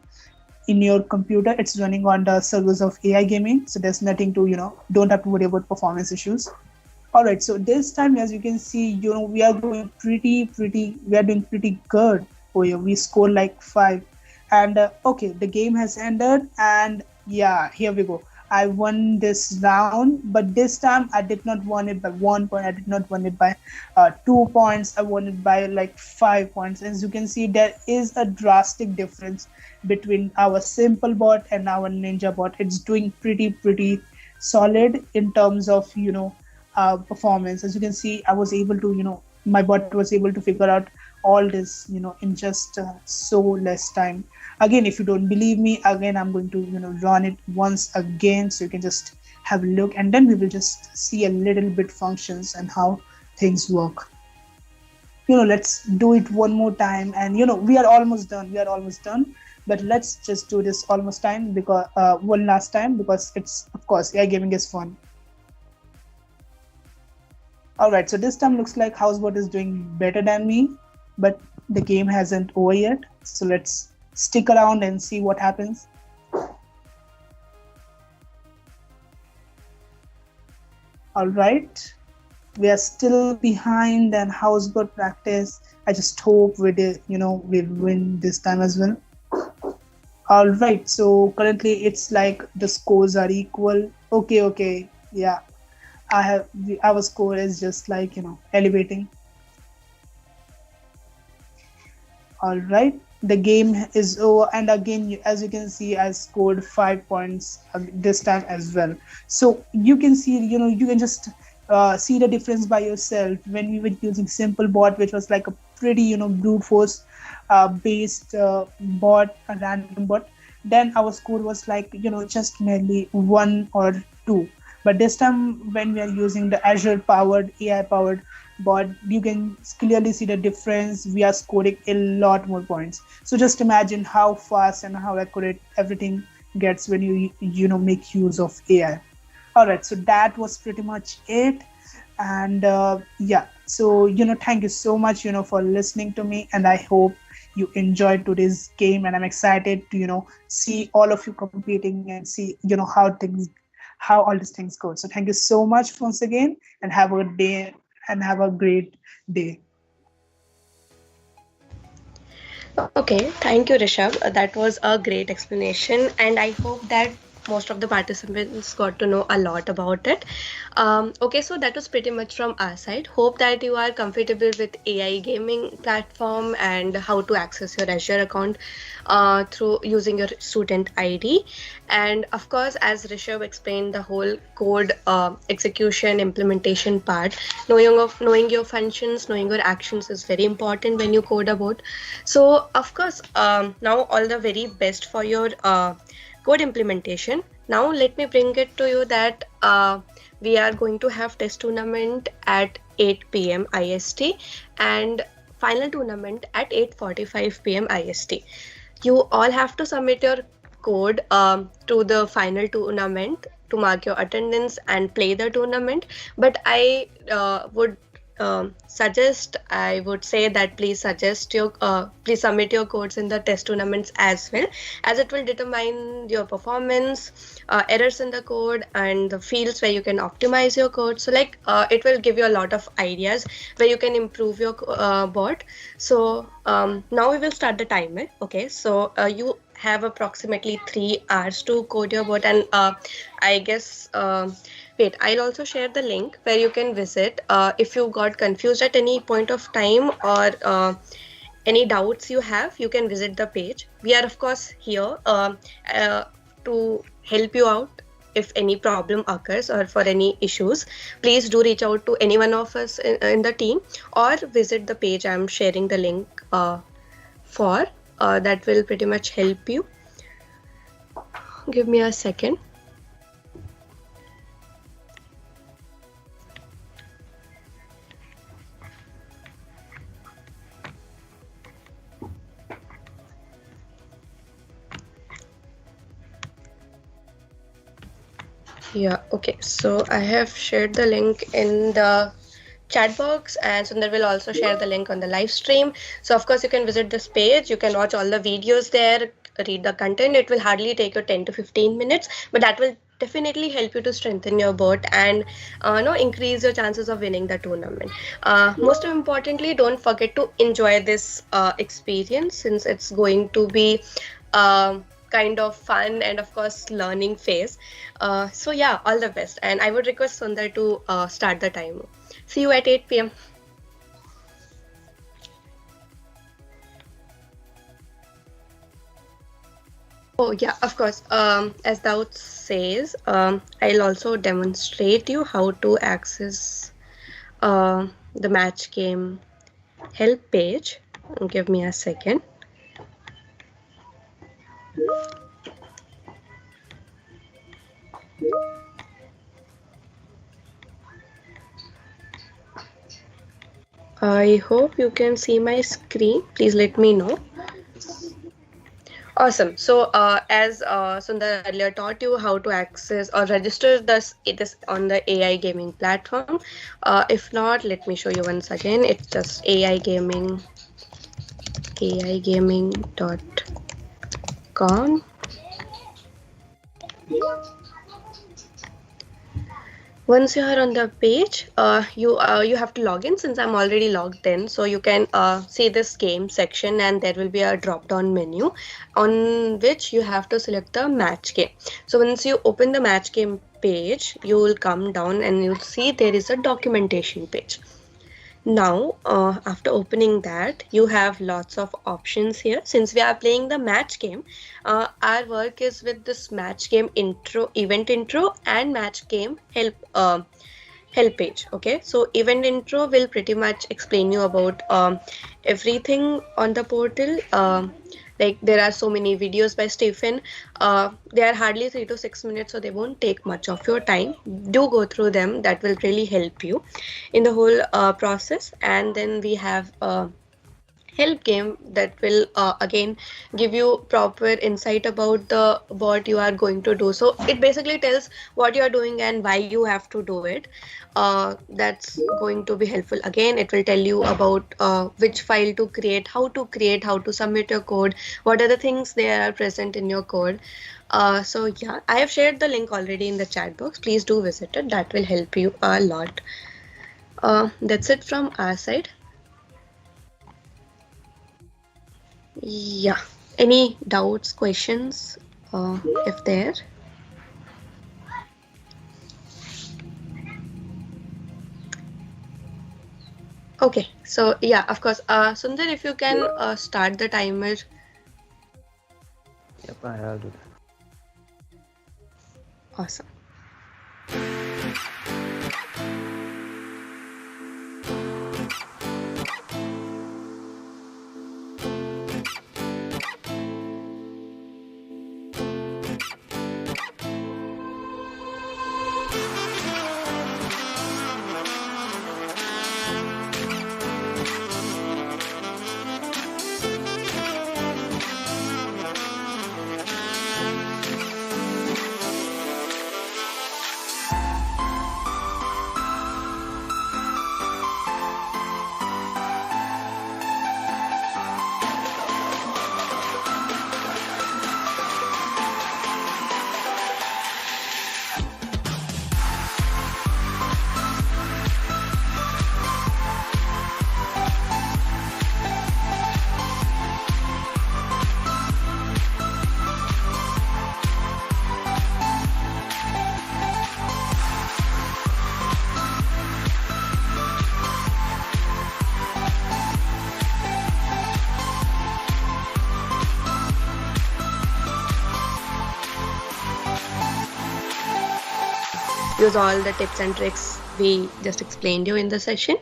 in your computer, it's running on the servers of AI Gaming. So there's nothing to don't have to worry about performance issues. All right, so this time, as you can see, we are doing pretty good. Oh yeah, we scored like 5. And okay, the game has ended, and yeah, here we go. I won this round, but this time I did not win it by 1 point. I did not win it by 2 points. I won it by like 5 points. As you can see, there is a drastic difference between our simple bot and our NinjaBot. It's doing pretty solid in terms of performance. As you can see, I was able to my bot was able to figure out all this in just so less time. Again, if you don't believe me, again I'm going to run it once again, so you can just have a look, and then we will just see a little bit functions and how things work. Let's do it one more time, and we are almost done, but let's just do this almost time, because one last time, because it's, of course, AI gaming is fun. All right, so this time looks like Housebot is doing better than me, but the game hasn't over yet. So let's stick around and see what happens. All right. We are still behind and how's good practice. I just hope we did, we win this time as well. All right, so currently it's like the scores are equal. Okay, yeah. Our score is just like elevating. All right, the game is over, and again, as you can see, I scored 5 points this time as well. So you can see, you can just see the difference by yourself when we were using simple bot, which was like a pretty, brute force based bot, a random bot. Then our score was like, just merely 1 or 2. But this time, when we are using the Azure powered, AI powered, but you can clearly see the difference. We are scoring a lot more points. So just imagine how fast and how accurate everything gets when you make use of AI. All right, so that was pretty much it. And yeah, so thank you so much for listening to me, and I hope you enjoyed today's game, and I'm excited to see all of you competing and see how all these things go. So thank you so much once again, and have a good day and have a great day. Okay, thank you, Rishabh. That was a great explanation, and I hope that most of the participants got to know a lot about it. Okay, so that was pretty much from our side. Hope that you are comfortable with AI gaming platform and how to access your Azure account through using your student ID. And of course, as Rishabh explained, the whole code execution implementation part, knowing your functions, knowing your actions is very important when you code a bot. So of course, now all the very best for your code implementation. Now let me bring it to you that we are going to have test tournament at 8 p.m. IST and final tournament at 8:45 p.m. IST. You all have to submit your code to the final tournament to mark your attendance and play the tournament. But I would I would say that please submit your codes in the test tournaments as well, as it will determine your performance, errors in the code, and the fields where you can optimize your code. So like it will give you a lot of ideas where you can improve your bot. So now we will start the timer. Okay, so you have approximately 3 hours to code your bot, and I guess wait, I'll also share the link where you can visit if you got confused at any point of time, or any doubts you have. You can visit the page. We are of course here to help you out if any problem occurs or for any issues. Please do reach out to any one of us in the team, or visit the page I'm sharing the link for. That will pretty much help you. Give me a second. Yeah, okay. So I have shared the link in the chat box, and Sundar will also share the link on the live stream. So of course you can visit this page, you can watch all the videos there, read the content. It will hardly take you 10 to 15 minutes, but that will definitely help you to strengthen your bot and increase your chances of winning the tournament. Most importantly, don't forget to enjoy this experience, since it's going to be kind of fun and of course learning phase. So yeah, all the best, and I would request Sundar to start the timer. See you at 8 p.m. Oh yeah, of course. As Daud says, I'll also demonstrate you how to access the match game help page. Give me a second. I hope you can see my screen. Please let me know. Awesome. So as Sundar earlier taught you how to access or register this on the AI gaming platform. If not, let me show you once again. It's just aigaming.com. Once you are on the page, you have to log in. Since I'm already logged in, so you can see this game section, and there will be a drop down menu on which you have to select the match game. So once you open the match game page, you will come down and you'll see there is a documentation page. Now, after opening that, you have lots of options here. Since we are playing the match game, our work is with this match game intro, event intro, and match game help page. Okay, so event intro will pretty much explain you about everything on the portal. Like there are so many videos by Stephen. They are hardly 3 to 6 minutes, so they won't take much of your time. Do go through them, that will really help you in the whole process. And then we have help game that will again give you proper insight about the what you are going to do. So it basically tells what you are doing and why you have to do it. That's going to be helpful. Again, it will tell you about which file to create, how to submit your code, what are the things they are present in your code. So yeah, I have shared the link already in the chat box. Please do visit it, that will help you a lot. That's it from our side. Yeah. Any doubts, questions, if there? Okay. So yeah, of course. Sundar, if you can start the timer. Yep, I'll do that. Awesome. Use all the tips and tricks we just explained you in the session.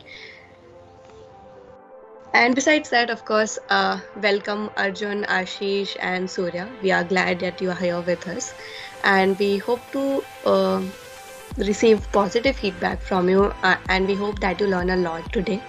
And besides that, of course, welcome Arjun, Ashish, and Surya. We are glad that you are here with us, and we hope to receive positive feedback from you, and we hope that you learn a lot today.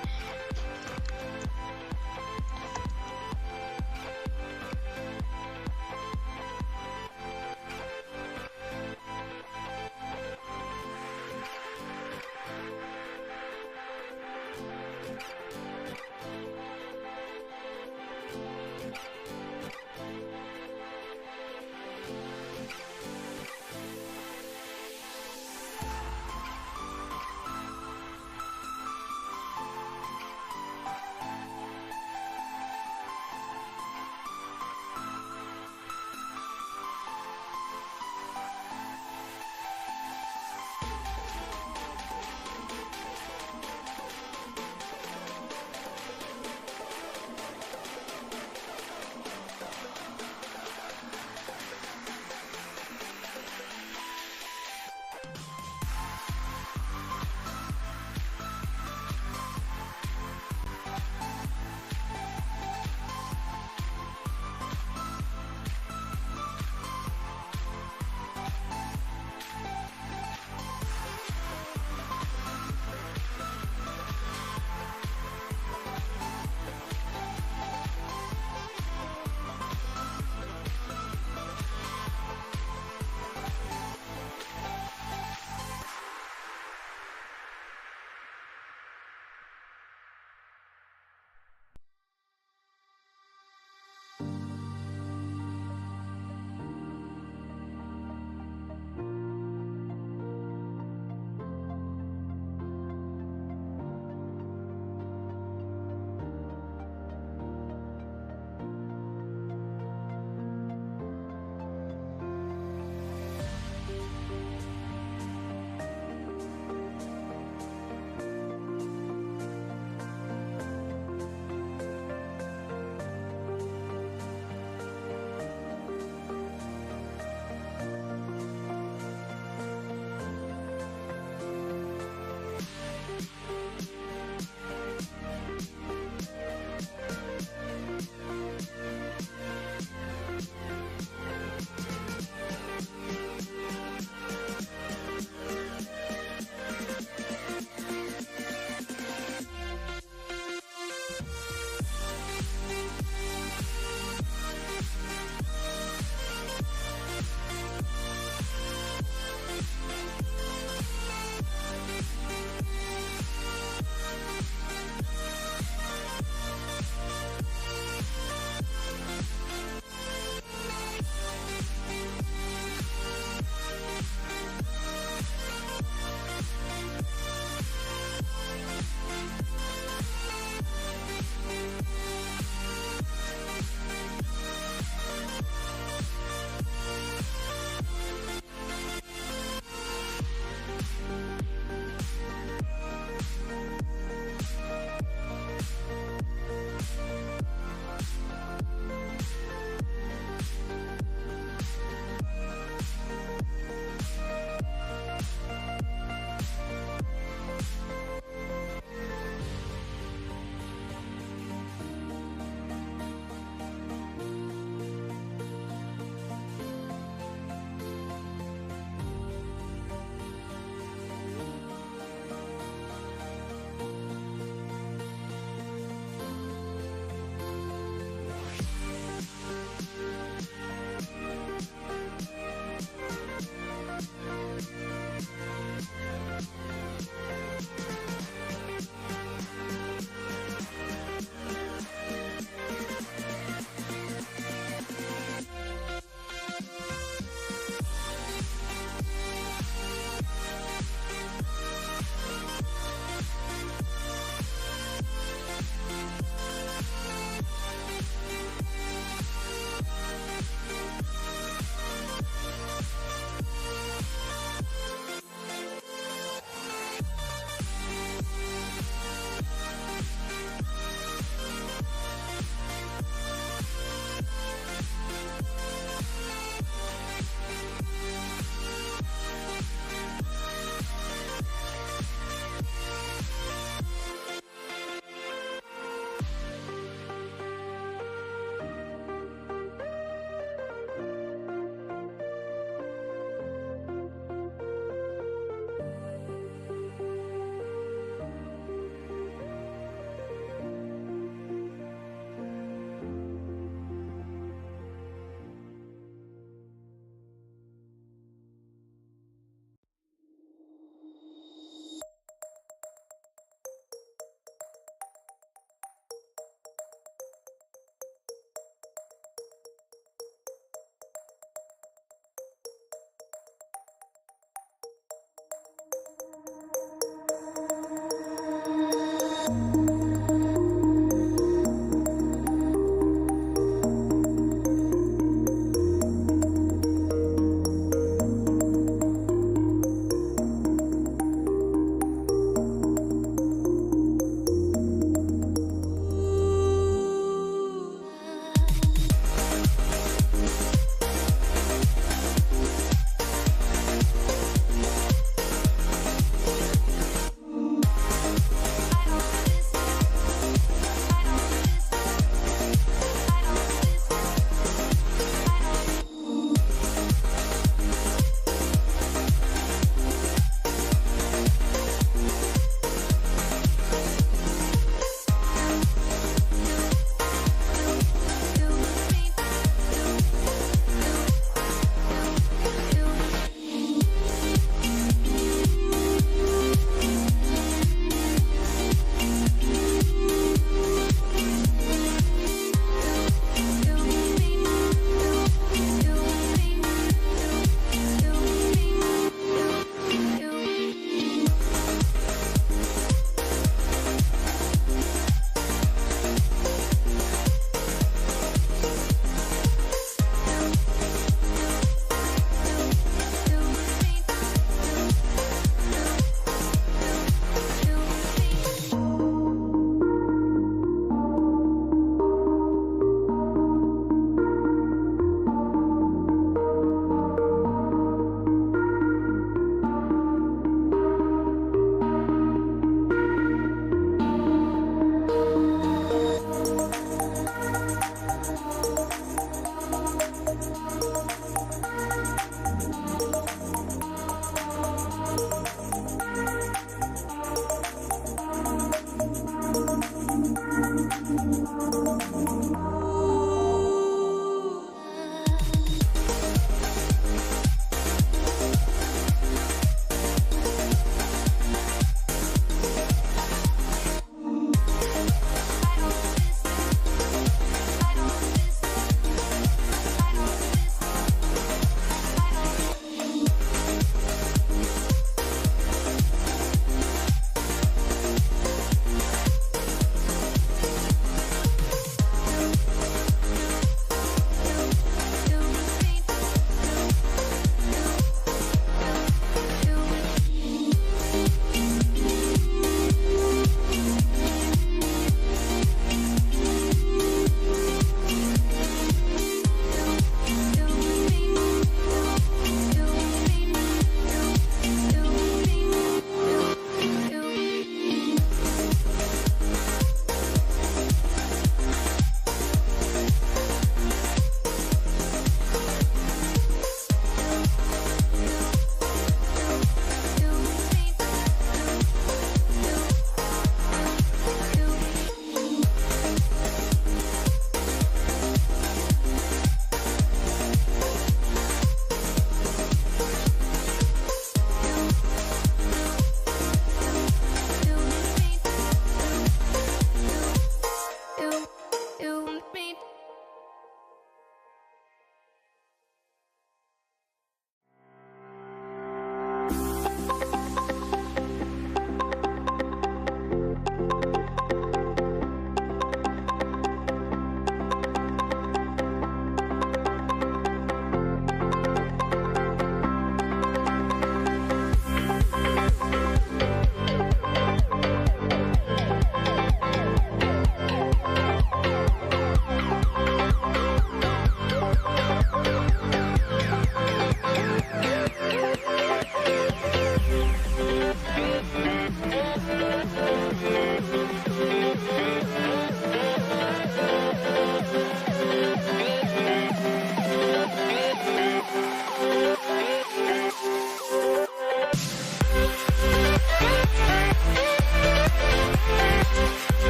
to me.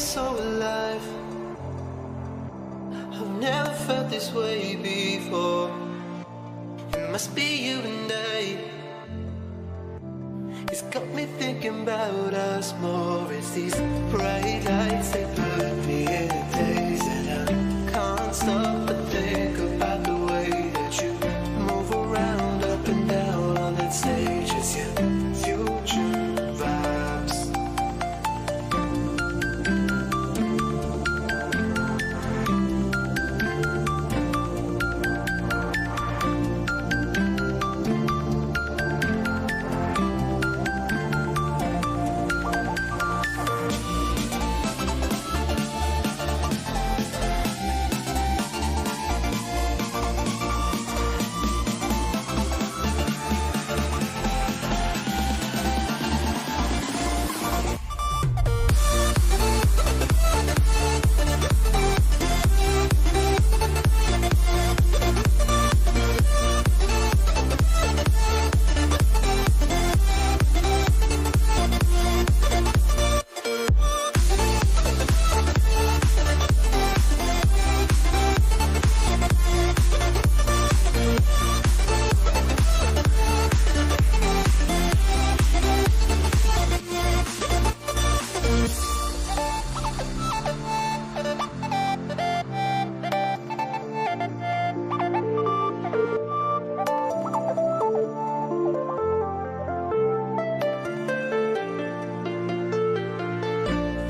so alive. I've never felt this way before. It must be you and I. It's got me thinking about us more. It's these bright lights, they put me in a daze, and I can't stop but think about the way that you move around up and down on that stage. It's your future vibes.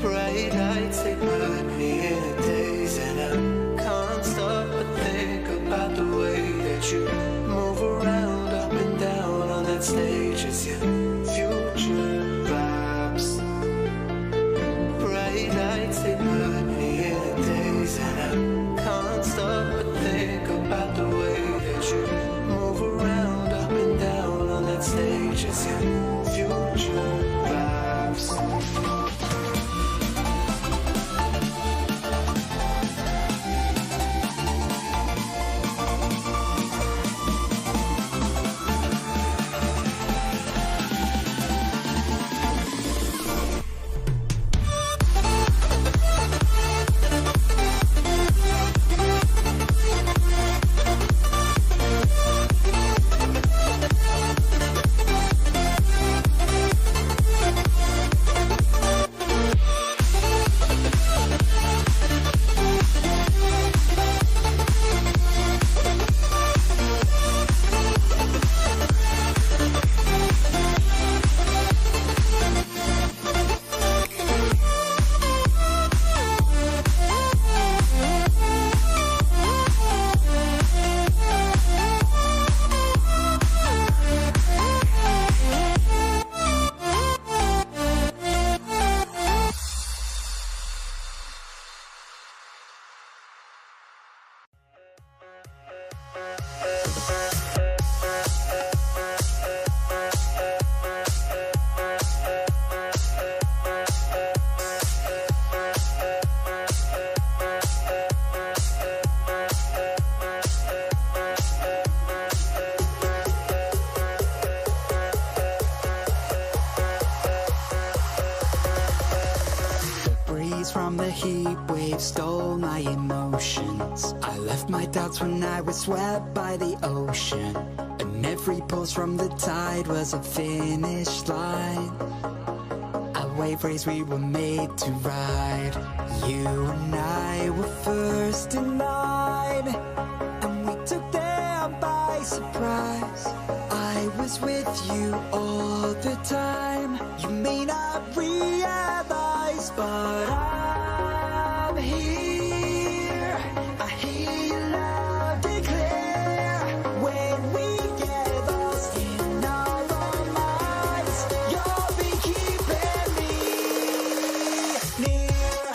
Bright lights, they put me in a daze, and I can't stop but think about the way that you move around up and down on that stage. It's your future vibes. Bright lights, they put me in a daze, and I can't stop but think about the way that you move around up and down on that stage. It's your future vibes. From the heat waves stole my emotions. I left my doubts when I was swept by the ocean, and every pulse from the tide was a finish line. A wave race we were made to ride. You and I were first in line, and we took them by surprise. I was with you all the time. You may not realize, but I'm here. I hear your love declare. When we get lost in our own minds, you'll be keeping me near.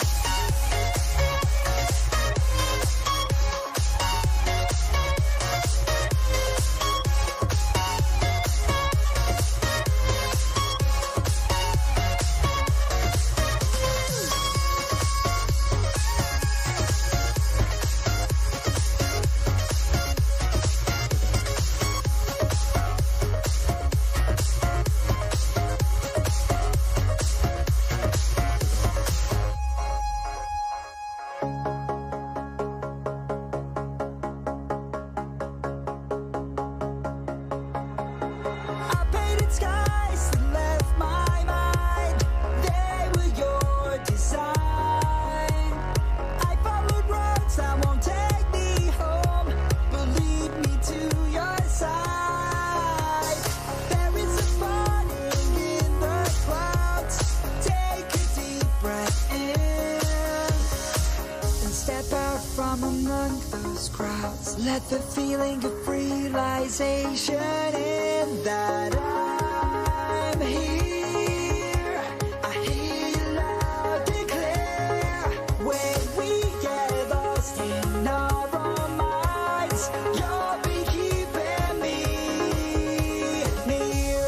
among those crowds. Let the feeling of realization in that I'm here. I hear you loud and clear. When we get lost in our own minds, you'll be keeping me near.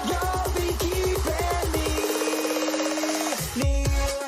You'll be keeping me near.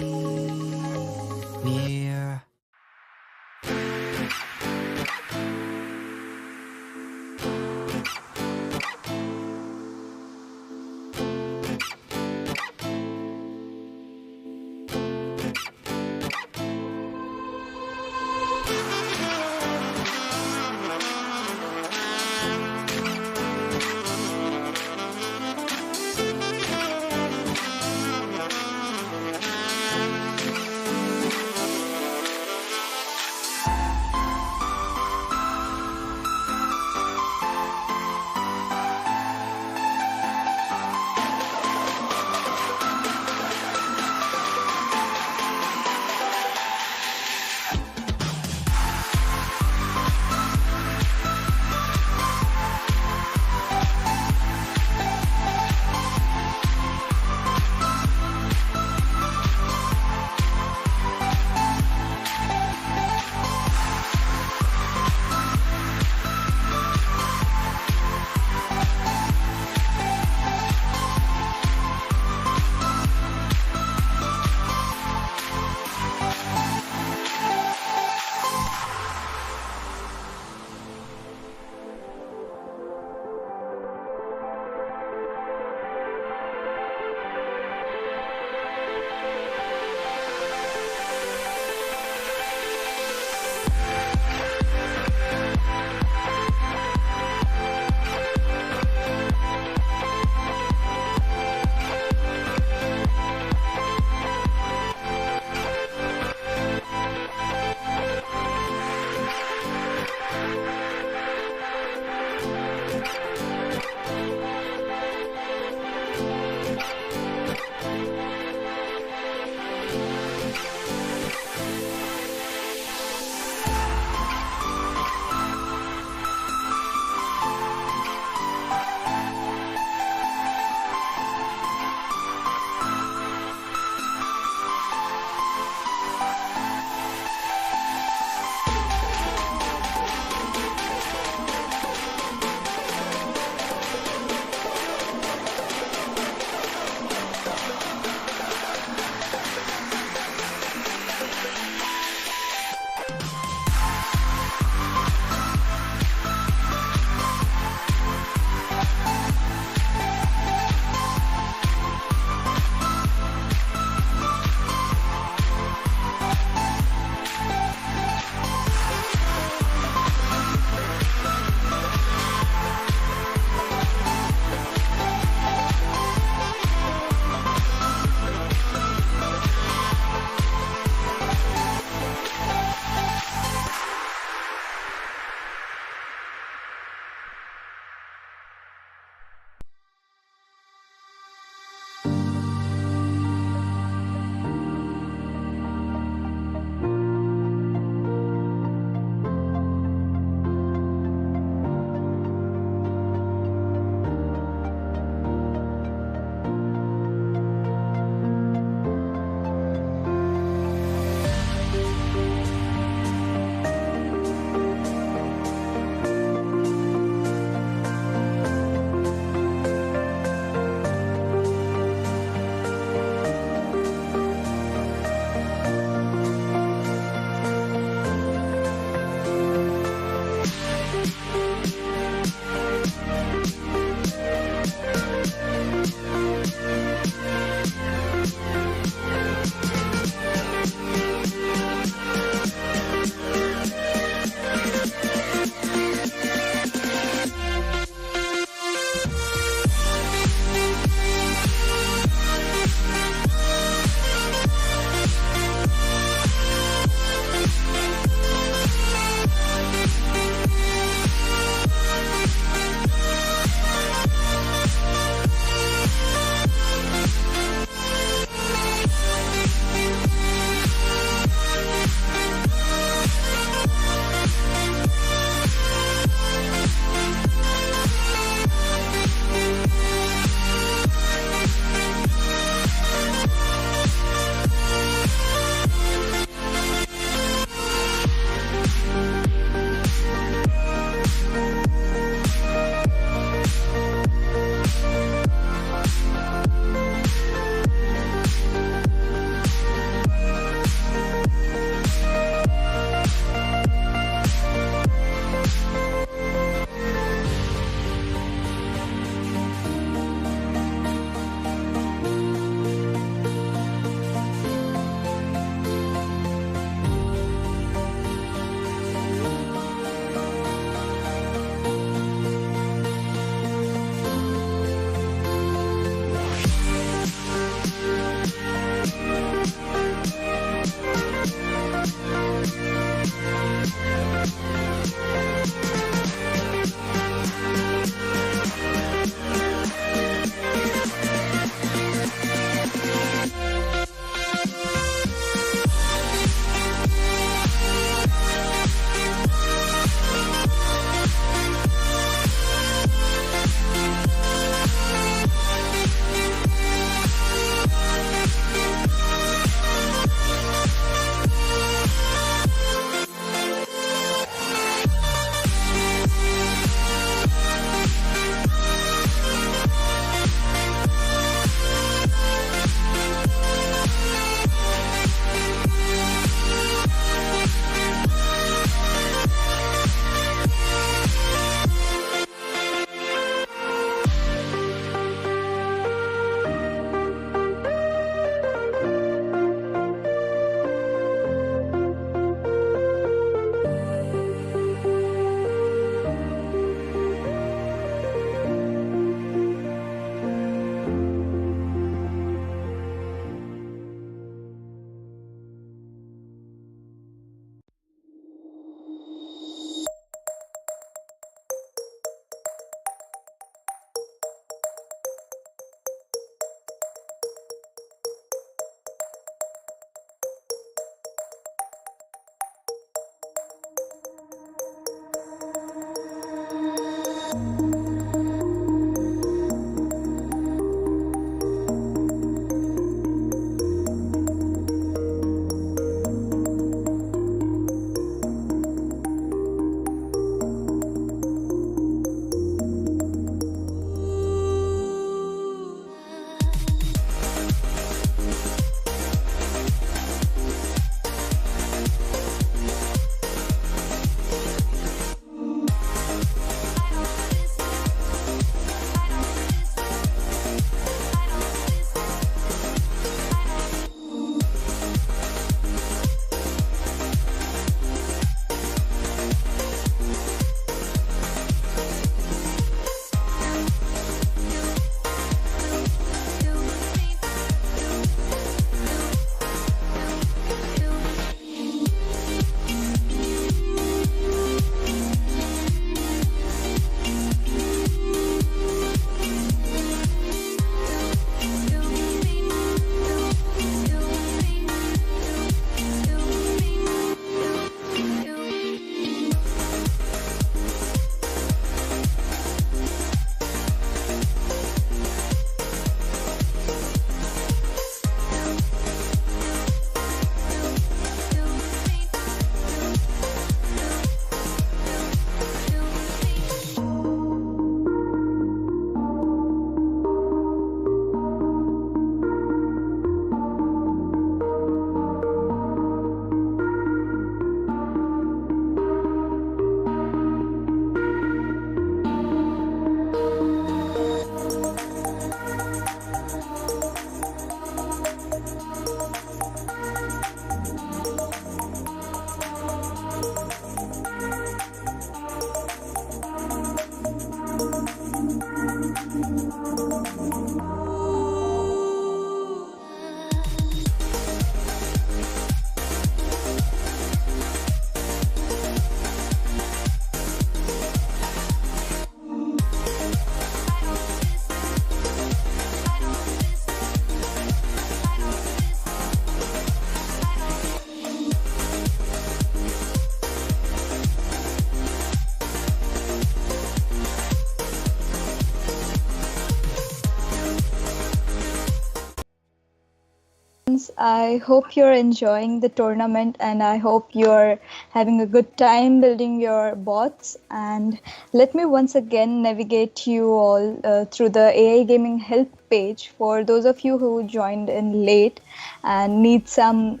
I hope you're enjoying the tournament and I hope you're having a good time building your bots. And let me once again navigate you all through the AI Gaming Help page for those of you who joined in late and need some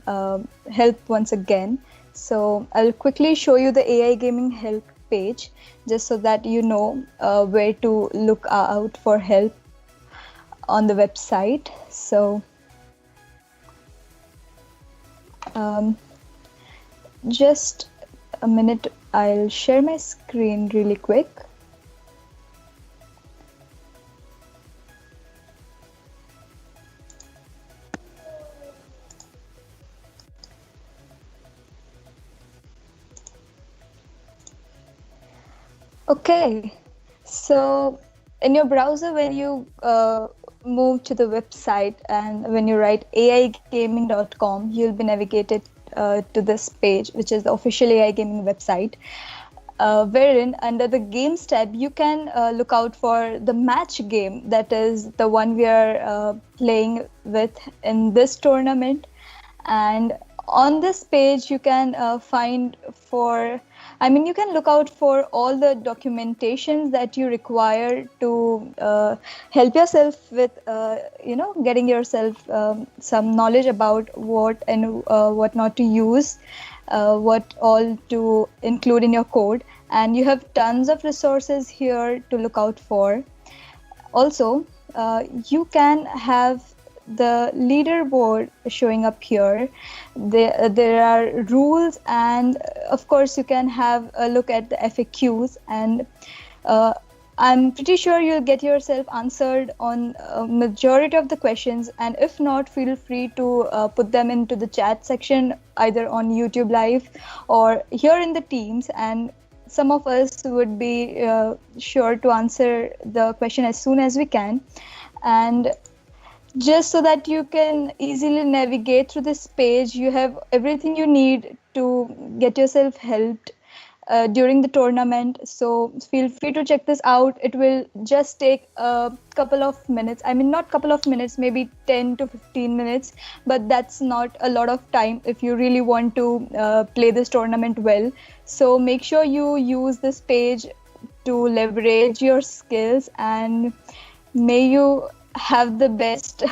help once again. So I'll quickly show you the AI Gaming Help page just so that you know where to look out for help on the website. So just a minute, I'll share my screen really quick. Okay, so in your browser, when you move to the website and when you write aigaming.com, you'll be navigated to this page, which is the official AI Gaming website, wherein under the Games tab, you can look out for the match game, that is the one we are playing with in this tournament. And on this page, you can you can look out for all the documentation that you require to help yourself with, getting yourself some knowledge about what and what not to use, what all to include in your code. And you have tons of resources here to look out for. Also, you can have the leaderboard showing up here. There are rules, and of course you can have a look at the FAQs, and I'm pretty sure you'll get yourself answered on a majority of the questions, and if not, feel free to put them into the chat section either on YouTube Live or here in the Teams, and some of us would be sure to answer the question as soon as we can. And just so that you can easily navigate through this page, you have everything you need to get yourself helped. during the tournament. So feel free to check this out. It will just take a couple of minutes. I mean, not couple of minutes, maybe 10 to 15 minutes, but that's not a lot of time if you really want to play this tournament well. So make sure you use this page to leverage your skills, and may you have the best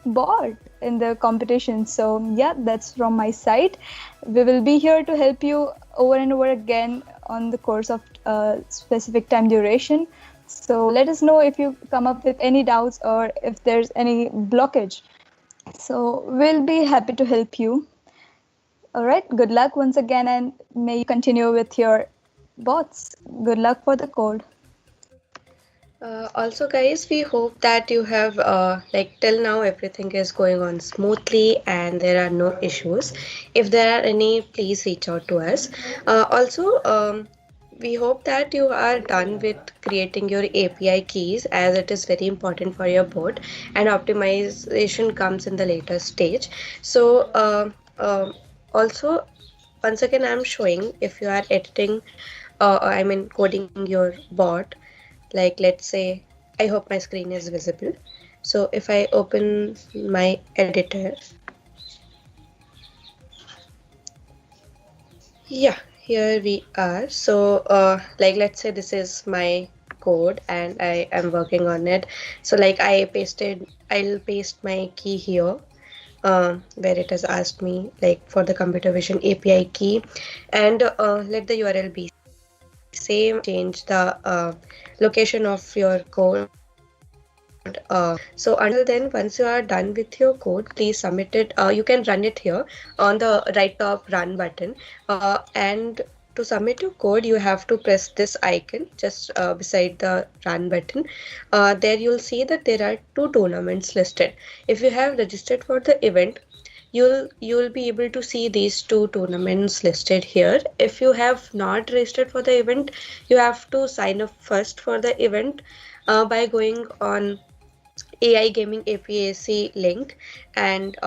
bot in the competition. So yeah, that's from my side. We will be here to help you over and over again on the course of specific time duration. So let us know if you come up with any doubts or if there's any blockage. So we'll be happy to help you. All right, good luck once again, and may you continue with your bots. Good luck for the code. Also, guys, we hope that you have, like, till now everything is going on smoothly and there are no issues. If there are any, please reach out to us. Also, we hope that you are done with creating your API keys, as it is very important for your board, and optimization comes in the later stage. So, also, once again, I'm showing if you are editing, I mean, coding your bot, like let's say, I hope my screen is visible. So if I open my editor, yeah, here we are. So like let's say this is my code and I am working on it. So like I'll paste my key here, where it has asked me like for the computer vision API key, and let the URL be same. Change the location of your code. So until then, once you are done with your code, please submit it. You can run it here on the right top run button, and to submit your code you have to press this icon just beside the run button. There you'll see that there are two tournaments listed. If you have registered for the event, you'll be able to see these two tournaments listed here. If you have not registered for the event, you have to sign up first for the event by going on AI Gaming APAC link, and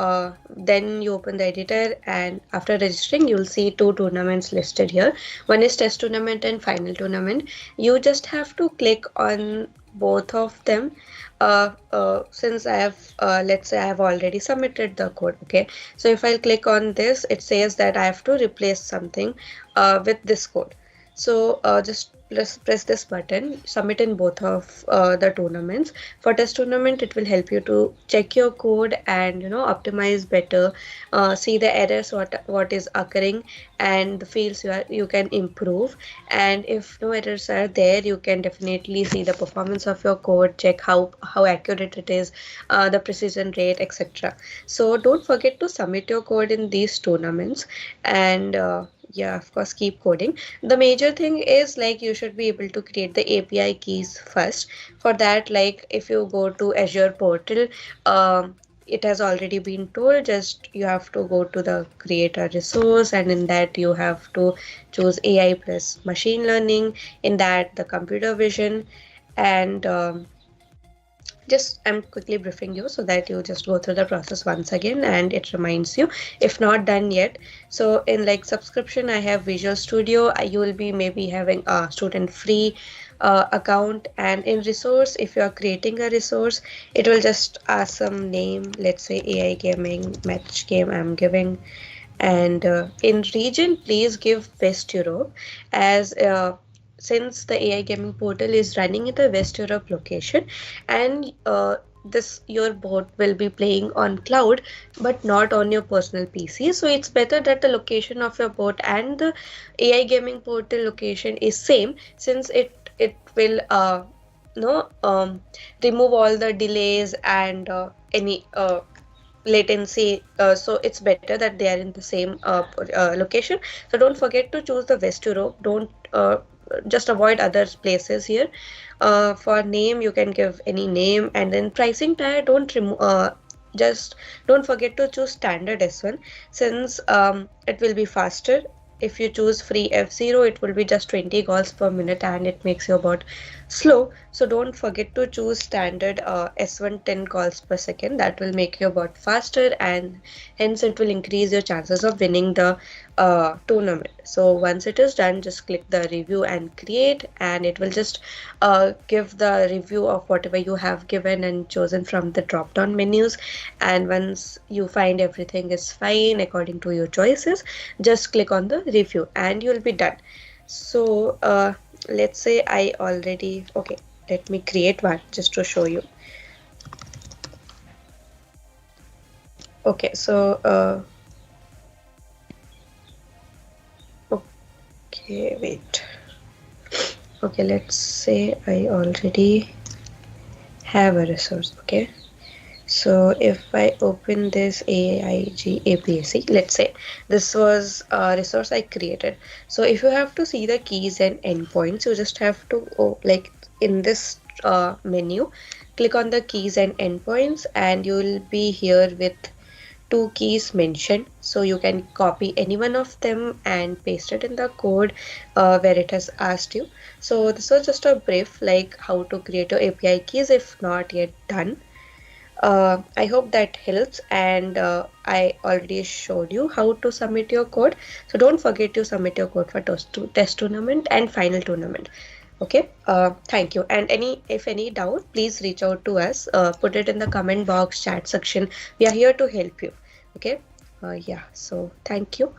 then you open the editor, and after registering you'll see two tournaments listed here. One is test tournament and final tournament. You just have to click on both of them. Since I have let's say I have already submitted the code, okay, so if I click on this, it says that I have to replace something with this code. So just press this button, submit in both of the tournaments. For test tournament, it will help you to check your code and optimize better, see the errors what is occurring and the fields you can improve. And if no errors are there, you can definitely see the performance of your code, check how accurate it is, the precision rate, etc. So don't forget to submit your code in these tournaments, and yeah, of course, keep coding. The major thing is like you should be able to create the API keys first. For that, like if you go to Azure portal, it has already been told, just you have to go to the create a resource, and in that you have to choose AI plus machine learning, in that the computer vision, and just I'm quickly briefing you so that you just go through the process once again and it reminds you if not done yet. So in like subscription, I have Visual Studio. You will be maybe having a student free account, and in resource, if you are creating a resource, it will just ask some name, let's say AI gaming match game I'm giving. And in region, please give West Europe, as since the AI gaming portal is running in the West Europe location, and this your bot will be playing on cloud but not on your personal PC. So it's better that the location of your bot and the AI gaming portal location is same, since it will remove all the delays and any latency. So it's better that they are in the same location. So don't forget to choose the West Europe. Don't just avoid other places here. For name, you can give any name, and then pricing tier, don't remove. Just don't forget to choose standard S1, since it will be faster. If you choose free F0, it will be just 20 calls per minute, and it makes you about slow. So don't forget to choose standard S1 10 calls per second. That will make your bot faster, and hence it will increase your chances of winning the tournament. So once it is done, just click the review and create, and it will just give the review of whatever you have given and chosen from the drop down menus. And once you find everything is fine according to your choices, just click on the review and you'll be done. So let's say I already, okay, let me create one just to show you. Okay, so okay, wait. Okay, let's say I already have a resource. Okay, so if I open this AIG APAC, let's say this was a resource I created. So if you have to see the keys and endpoints, you just have to like in this menu, click on the keys and endpoints, and you will be here with two keys mentioned. So you can copy any one of them and paste it in the code where it has asked you. So this was just a brief like how to create your API keys if not yet done. I hope that helps, and I already showed you how to submit your code. So don't forget to submit your code for test tournament and final tournament. Okay, thank you. And if any doubt, please reach out to us. Put it in the comment box, chat section. We are here to help you. Okay, yeah. So thank you.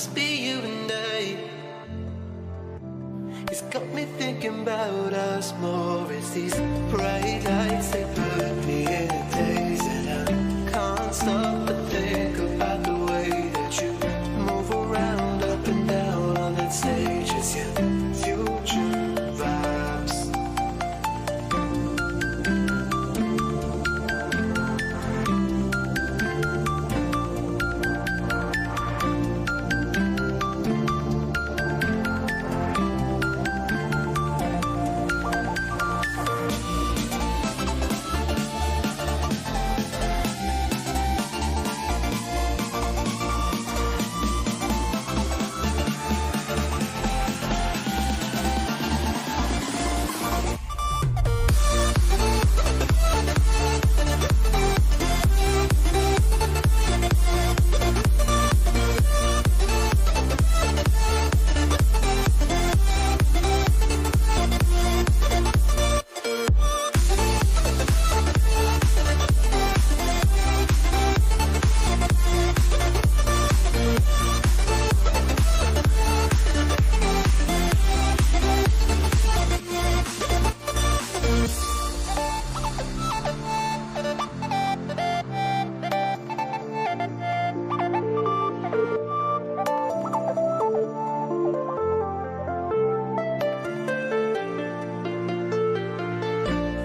must be you and I. It's got me thinking about us more. It's these bright lights, they put me in a daze, and I can't stop but think about the way that you move around up and down on that stage. It's your future vibes.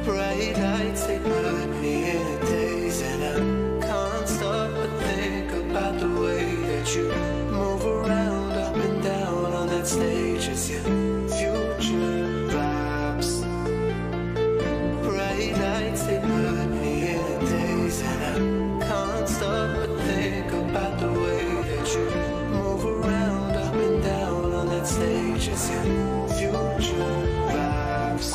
Bright lights, they put me in a daze, and I can't stop but think about the way that you move around up and down on that stage. It's your future vibes. Bright lights, they put me in a daze, and I can't stop but think about the way that you move around up and down on that stage. It's your future vibes.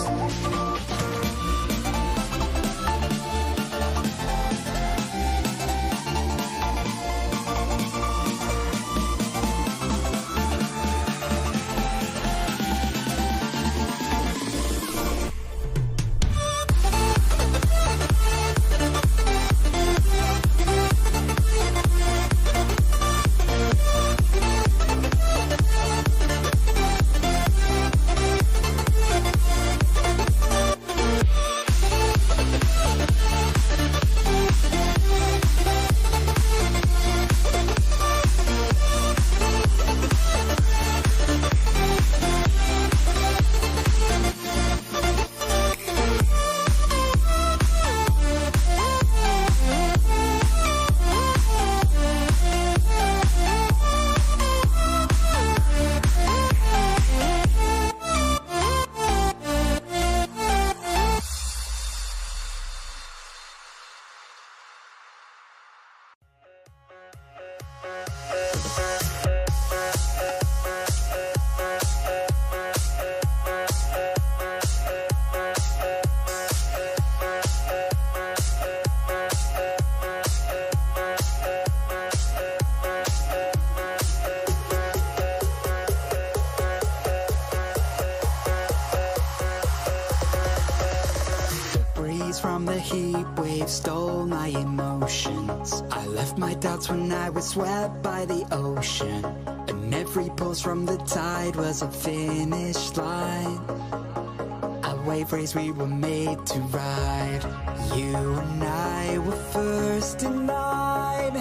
From the heat wave stole my emotions. I left my doubts when I was swept by the ocean, and every pulse from the tide was a finish line. A wave race we were made to ride. You and I were first in line,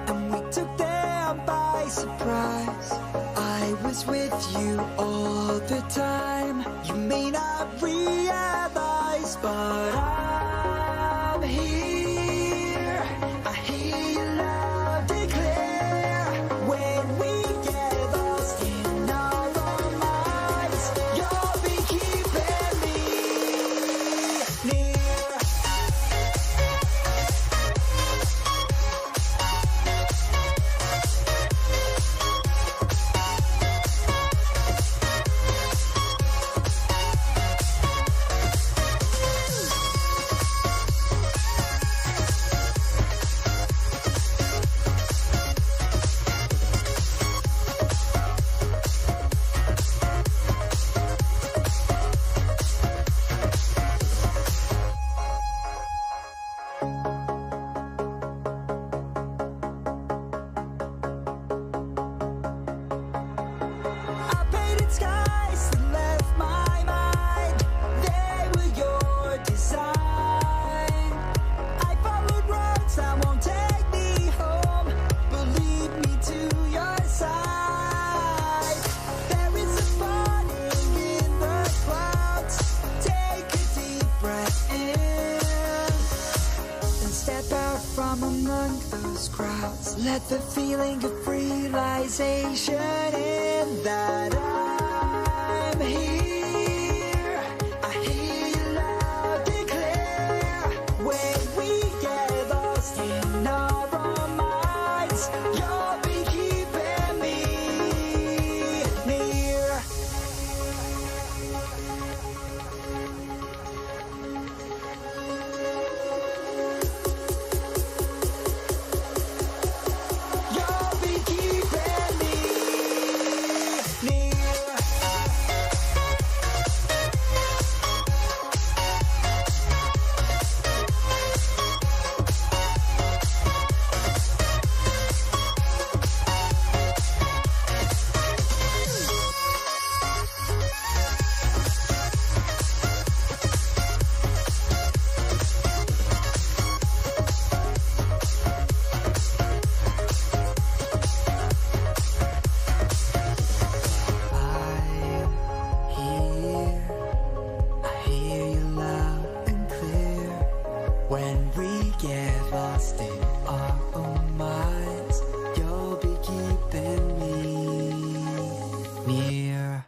and we took them by surprise. I was with you all the time. You may not realize, but I'm here. I hear your love declare. When we get lost in our own minds, you'll be keeping me near. let the feeling of realization in that I'm here. I hear you loud and clear. When we get lost in our own minds, you'll be keeping me near. You'll be keeping me near. I hear you loud and clear. When we get lost in our own minds, you'll be keeping me near.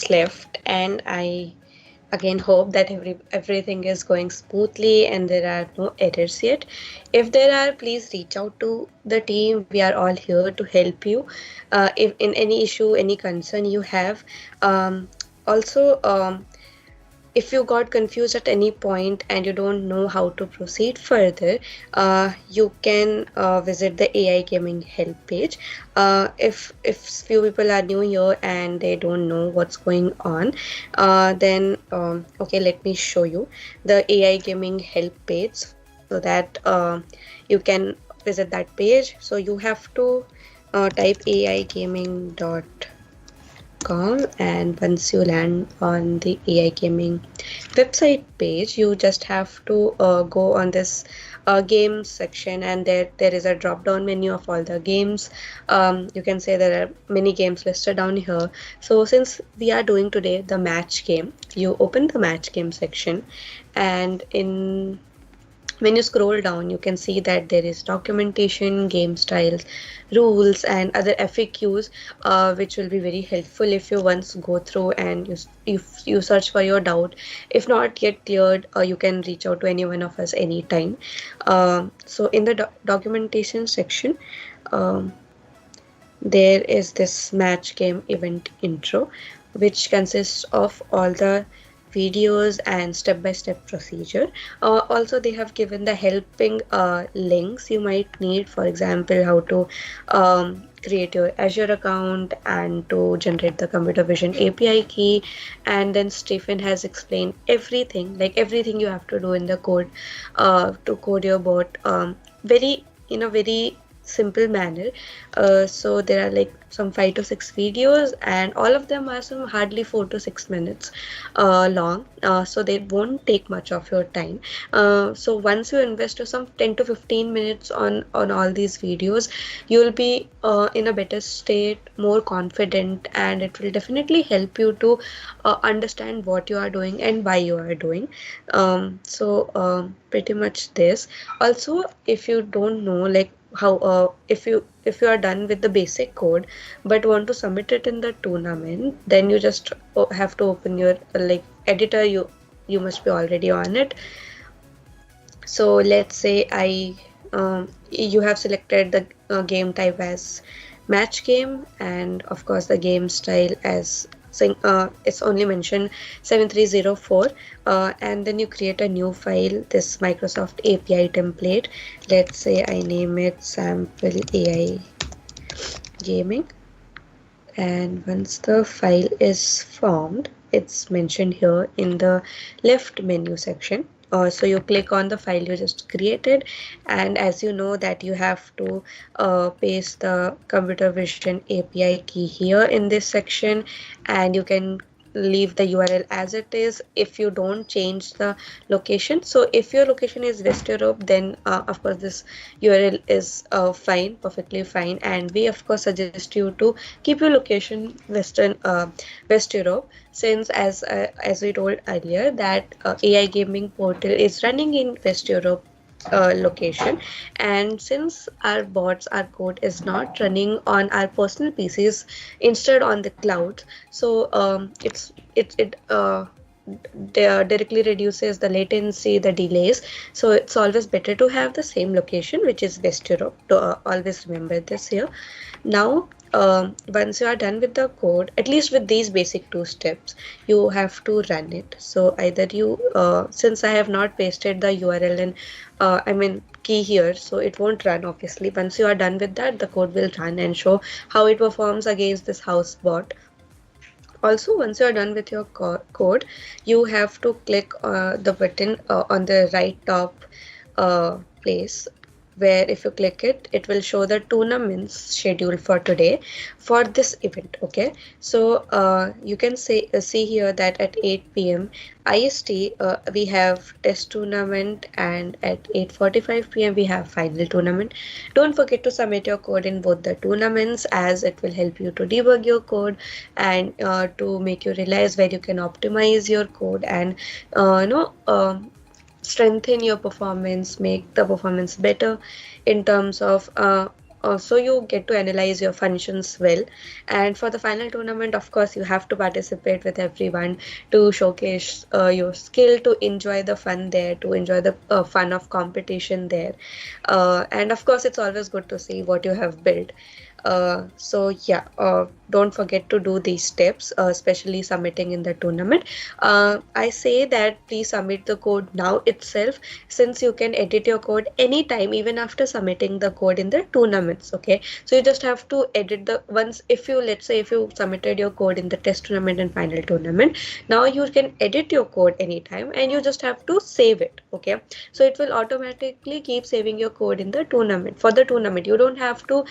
minutes left, and I again hope that everything is going smoothly and there are no errors yet. If there are, please reach out to the team. We are all here to help you. If in any issue, any concern you have. Also, if you got confused at any point and you don't know how to proceed further, you can visit the AI Gaming help page. If few people are new here and they don't know what's going on, then okay, let me show you the AI Gaming help page so that you can visit that page. So you have to type aigaming.com, and once you land on the AI Gaming website page, you just have to go on this games section, and there is a drop down menu of all the games. You can say there are many games listed down here. So since we are doing today the match game, you open the match game section, and when you scroll down, you can see that there is documentation, game styles, rules, and other FAQs, which will be very helpful if you once go through and you search for your doubt. If not yet cleared, you can reach out to any one of us anytime. So in the documentation section, um, there is this match game event intro, which consists of all the videos and step-by-step procedure. Also, they have given the helping links you might need, for example, how to create your Azure account and to generate the computer vision API key. And then Stephen has explained everything, like everything you have to do in the code to code your bot very in a very simple manner. So there are like some 5 to 6 videos, and all of them are some hardly 4 to 6 minutes long, so they won't take much of your time. So once you invest some 10 to 15 minutes on all these videos, you will be in a better state, more confident, and it will definitely help you to understand what you are doing and why you are doing. Pretty much this. Also, if you don't know like how if you are done with the basic code but want to submit it in the tournament, then you just have to open your like editor. You must be already on it. So let's say you have selected the game type as match game, and of course the game style as it's only mentioned 7304, and then you create a new file, this Microsoft API template. Let's say I name it sample AI gaming, and once the file is formed, it's mentioned here in the left menu section. So you click on the file you just created, and as you know that you have to paste the computer vision API key here in this section, and you can leave the URL as it is if you don't change the location. So if your location is West Europe, then of course this URL is fine, perfectly fine, and we of course suggest you to keep your location West Europe, since as we told earlier that AI gaming portal is running in West Europe location, and since our code is not running on our personal PCs, instead on the cloud, so it directly reduces the latency, the delays. So it's always better to have the same location, which is West Europe. To always remember this here. Now once you are done with the code, at least with these basic 2 steps, you have to run it. So either you since I have not pasted the URL and key here, so it won't run obviously. Once you are done with that, the code will run and show how it performs against this house bot. Also, once you are done with your code, you have to click the button on the right top place, where if you click it, it will show the tournaments scheduled for today for this event. Okay, so you can see here that at 8 p.m. IST we have test tournament, and at 8:45 p.m. we have final tournament. Don't forget to submit your code in both the tournaments, as it will help you to debug your code and to make you realize where you can optimize your code and strengthen your performance, make the performance better in terms of so you get to analyze your functions well. And for the final tournament, of course, you have to participate with everyone to showcase your skill, to enjoy the fun there, to enjoy the fun of competition there. And of course, it's always good to see what you have built. So yeah, don't forget to do these steps, especially submitting in the tournament. I say that please submit the code now itself, since you can edit your code anytime, even after submitting the code in the tournaments. Okay, so you just have to edit the once. If you, let's say, if you submitted your code in the test tournament and final tournament, now you can edit your code anytime, and you just have to save it. Okay, so it will automatically keep saving your code in the tournament. For the tournament, you don't have to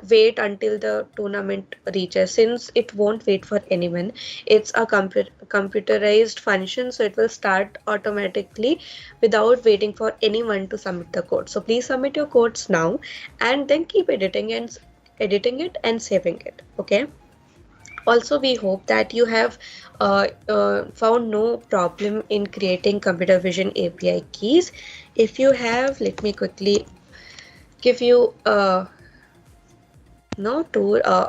wait until the tournament reaches, since it won't wait for anyone. It's a computerized function, so it will start automatically without waiting for anyone to submit the code. So please submit your codes now, and then keep editing it and saving it. Okay, also we hope that you have found no problem in creating computer vision API keys. If you have, let me quickly give you a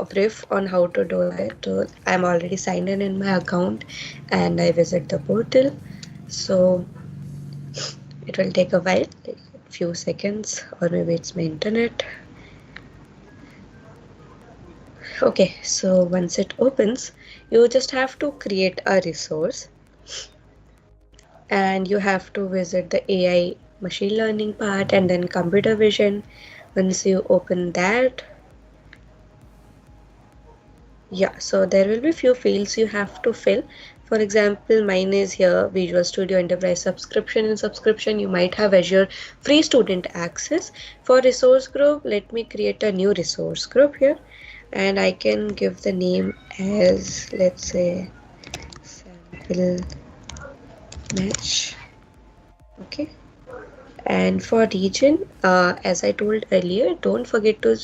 brief on how to do it. I'm already signed in my account, and I visit the portal. So it will take a while, like a few seconds, or maybe it's my internet. Okay, so once it opens, you just have to create a resource, and you have to visit the AI machine learning part and then computer vision. Once you open that, yeah, so there will be few fields you have to fill. For example, mine is here, Visual Studio Enterprise subscription. In subscription, you might have Azure free student access. For resource group, let me create a new resource group here, and I can give the name as, let's say, sample match. Okay. And for region, as I told earlier, don't forget to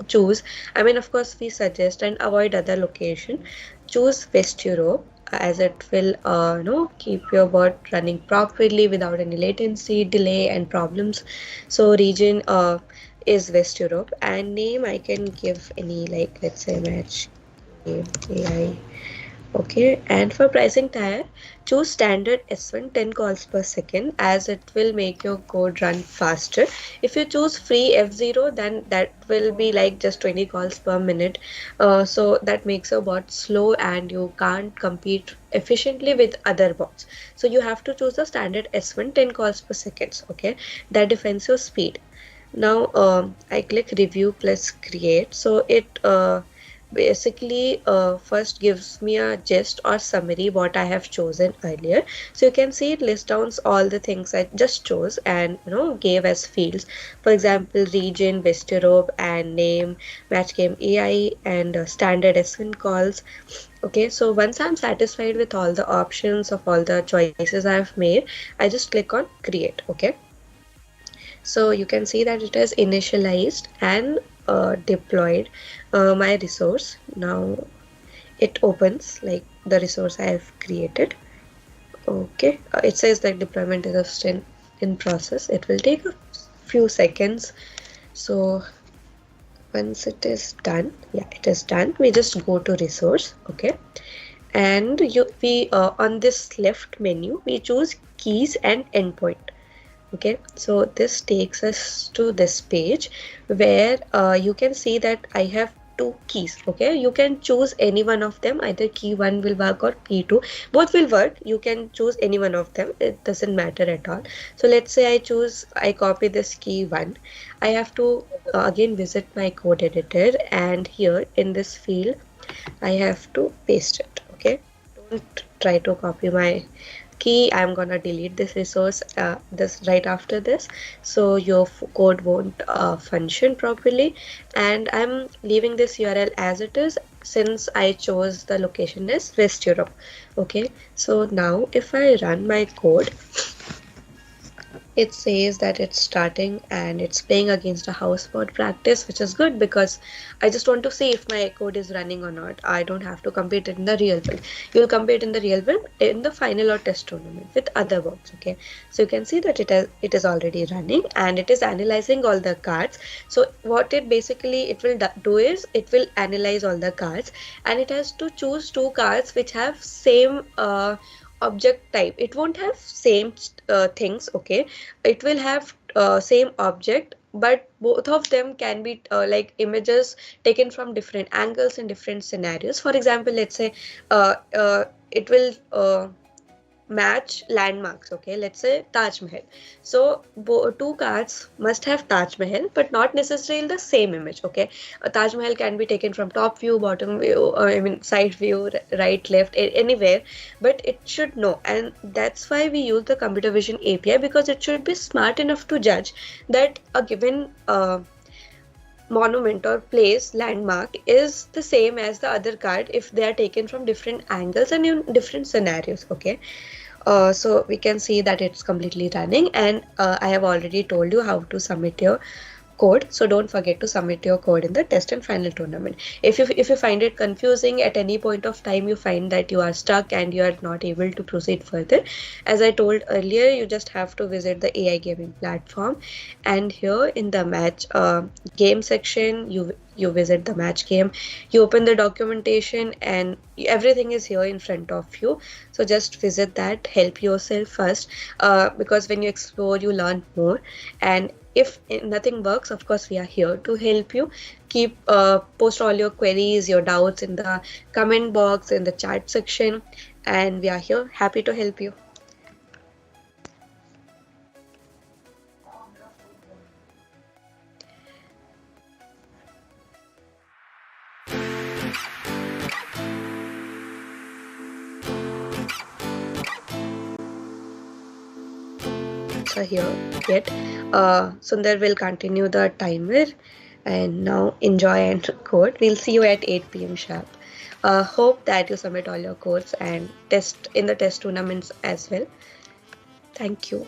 choose. I mean, of course, we suggest and avoid other location. Choose West Europe, as it will keep your bot running properly without any latency, delay, and problems. So region is West Europe, and name I can give any, like, let's say match AI. Okay, and for pricing tier, choose standard S1 10 calls per second, as it will make your code run faster. If you choose free F0, then that will be like just 20 calls per minute. So that makes your bot slow, and you can't compete efficiently with other bots. So you have to choose the standard S1 10 calls per second. Okay, that defines your speed. Now I click review plus create. So it basically first gives me a gist or summary what I have chosen earlier. So you can see it lists down all the things I just chose and gave as fields. For example, region, West Europe, and name, match game AI, and standard S1 calls. Okay, so once I'm satisfied with all the options of all the choices I've made, I just click on create. Okay, so you can see that it has initialized and deployed my resource. Now it opens like the resource I have created. Okay, it says that deployment is still in process. It will take a few seconds. So once it is done, yeah, it is done. We just go to resource. Okay, and we on this left menu we choose keys and endpoint. Okay, so this takes us to this page where you can see that I have two keys. Okay, you can choose any one of them, either key 1 will work or key 2, both will work. You can choose any one of them, it doesn't matter at all. So let's say I copy this key 1. I have to again visit my code editor, and here in this field I have to paste it. Okay, don't try to copy my key. I'm gonna delete this resource this right after this, so your code won't function properly. And I'm leaving this URL as it is, since I chose the location as West Europe. Okay, so now if I run my code, it says that it's starting and it's playing against a house mode practice, which is good because I just want to see if my code is running or not. I don't have to compete it in the real world. You'll compete in the real world in the final or test tournament with other bots. Okay, so you can see that it is already running and it is analyzing all the cards. So what it will do is it will analyze all the cards and it has to choose two cards which have same object type. It won't have same things. Okay, it will have same object, but both of them can be like images taken from different angles in different scenarios. For example, let's say it will match landmarks. Okay, let's say Taj Mahal. So two cards must have Taj Mahal, but not necessarily the same image. Okay, a Taj Mahal can be taken from top view, bottom view, side view, right, left, anywhere, but it should know. And that's why we use the computer vision API, because it should be smart enough to judge that a given monument or place, landmark, is the same as the other card if they are taken from different angles and in different scenarios. Okay, so we can see that it's completely running, and I have already told you how to submit your code, so don't forget to submit your code in the test and final tournament. If you find it confusing at any point of time, you find that you are stuck and you are not able to proceed further, as I told earlier, you just have to visit the AI gaming platform, and here in the match game section, you visit the match game, you open the documentation, and everything is here in front of you. So just visit that, help yourself first, because when you explore, you learn more. And if nothing works, of course we are here to help you. Keep post all your queries, your doubts in the comment box, in the chat section, and we are here happy to help you. Here yet. Sundar will continue the timer, and now enjoy and code. We'll see you at 8 p.m. sharp. Hope that you submit all your codes and test in the test tournaments as well. Thank you.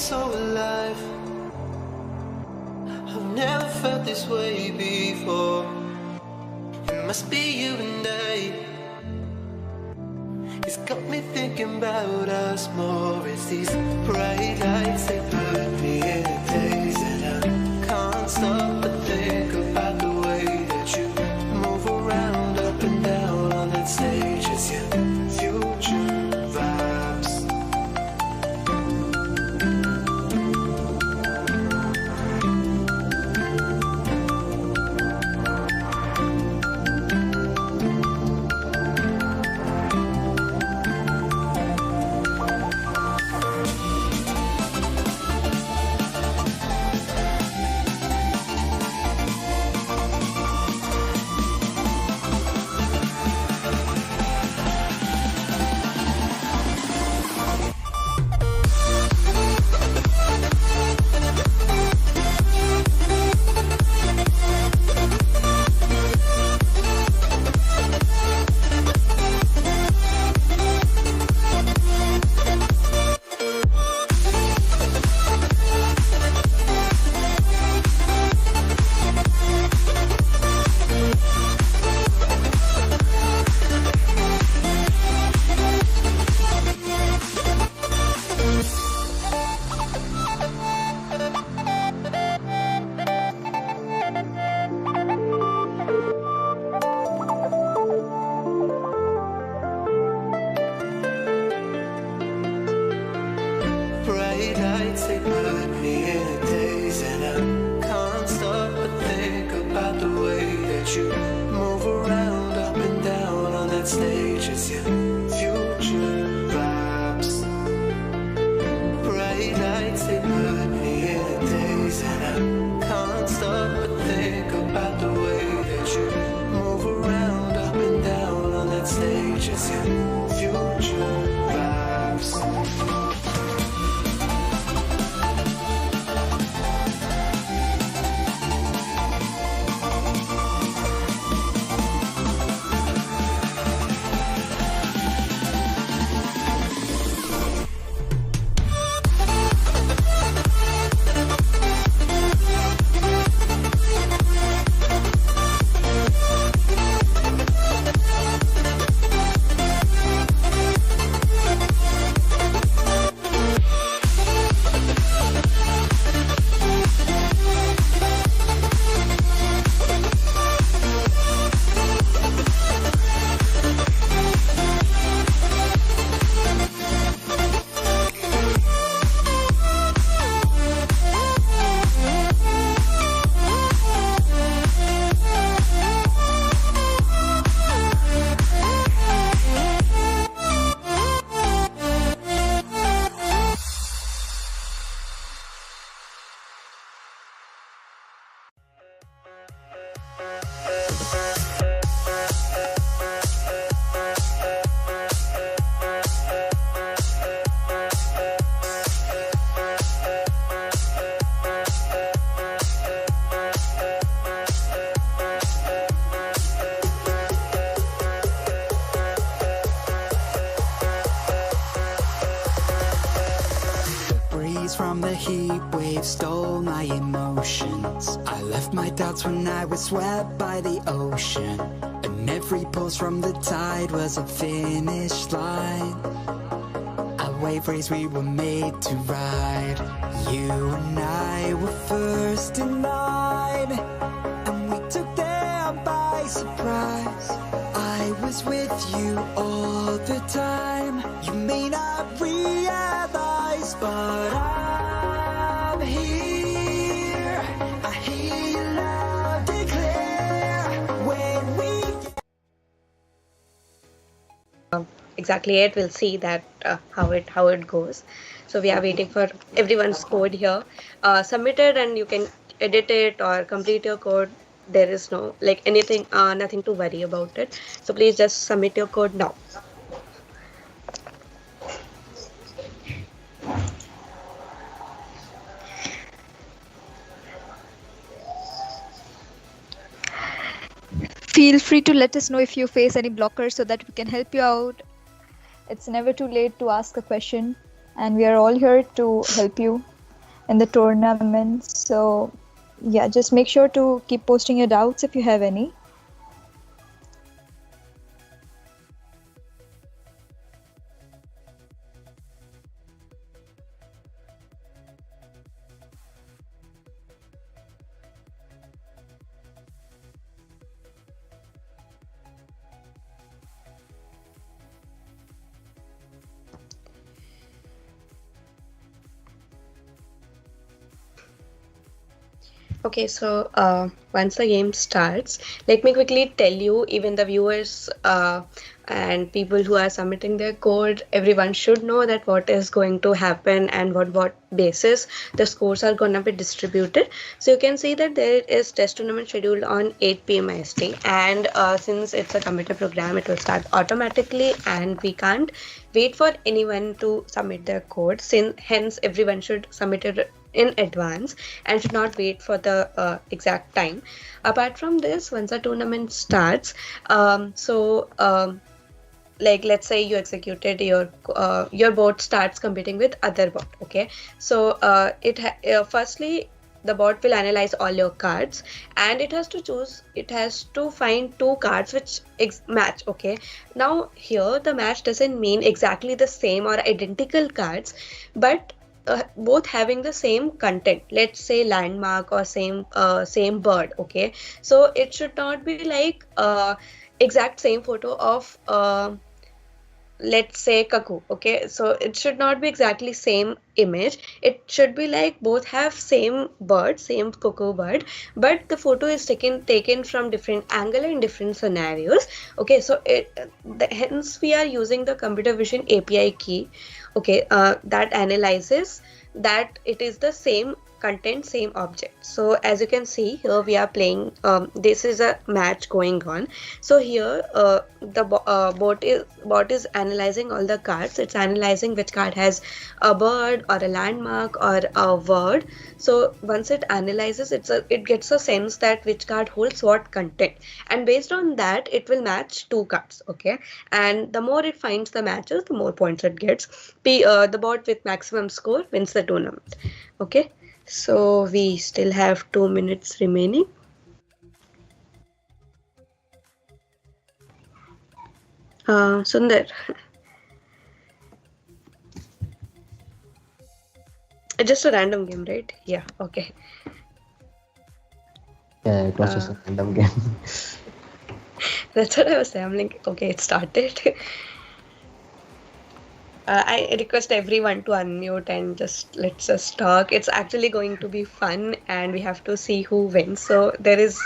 so alive. I've never felt this way before. It must be you and I. It's got me thinking about us more. It's these bright lights that put me in a daze, and I can't stop but think about the way that you move around up and down on that stage. It's your future vibes. Bright lights, they put me in a daze, and I can't stop but think about the way that you move around up and down on that stage. It's your future vibes. Bright lights, they put me in a daze, and I can't stop but think about the way that you move around up and down on that stage. It's your future vibes. From the heat wave stole my emotions. I left my doubts when I was swept by the ocean, and every pulse from the tide was a finish line. A wave race we were made to ride. You and I were first in line, and we took them by surprise. I was with you all the time. You may not realize, but I'm here. I hear you loud and clear when we. Exactly it. We'll see that how it goes. So we are waiting for everyone's code here. Submit it and you can edit it or complete your code. There is no like anything, nothing to worry about it. So please just submit your code now. Feel free to let us know if you face any blockers so that we can help you out. It's never too late to ask a question, and we are all here to help you. in the tournament. So yeah, just make sure to keep posting your doubts if you have any. Okay, so once the game starts, let me quickly tell you, even the viewers and people who are submitting their code, everyone should know that what is going to happen and what basis the scores are going to be distributed. So you can see that there is test tournament scheduled on 8 p.m. IST, and since it's a computer program, it will start automatically, and we can't wait for anyone to submit their code. Since hence everyone should submit it in advance and should not wait for the exact time. Apart from this, once the tournament starts, like let's say you executed your bot starts competing with other bot. Okay, so firstly the bot will analyze all your cards, and it has to find two cards which match. Okay, now here the match doesn't mean exactly the same or identical cards, but both having the same content, let's say landmark or same bird. Okay, so it should not be like exact same photo of let's say cuckoo. Okay, so it should not be exactly same image. It should be like both have same bird, same cuckoo bird, but the photo is taken from different angle and different scenarios. Okay, so hence we are using the computer vision API key. Okay, that analyzes that it is the same content, same object. So as you can see here, we are playing, this is a match going on. So here the bot is analyzing all the cards. It's analyzing which card has a bird or a landmark or a word. So once it analyzes, it gets a sense that which card holds what content, and based on that it will match two cards. Okay, and the more it finds the matches, the more points it gets. The bot with maximum score wins the tournament. Okay, so we still have 2 minutes remaining. Sundar. Just a random game, right? Yeah, okay. Yeah, it was just a random game. That's what I was saying. I'm like, okay, it started. I request everyone to unmute and let's just talk. It's actually going to be fun, and we have to see who wins. So there is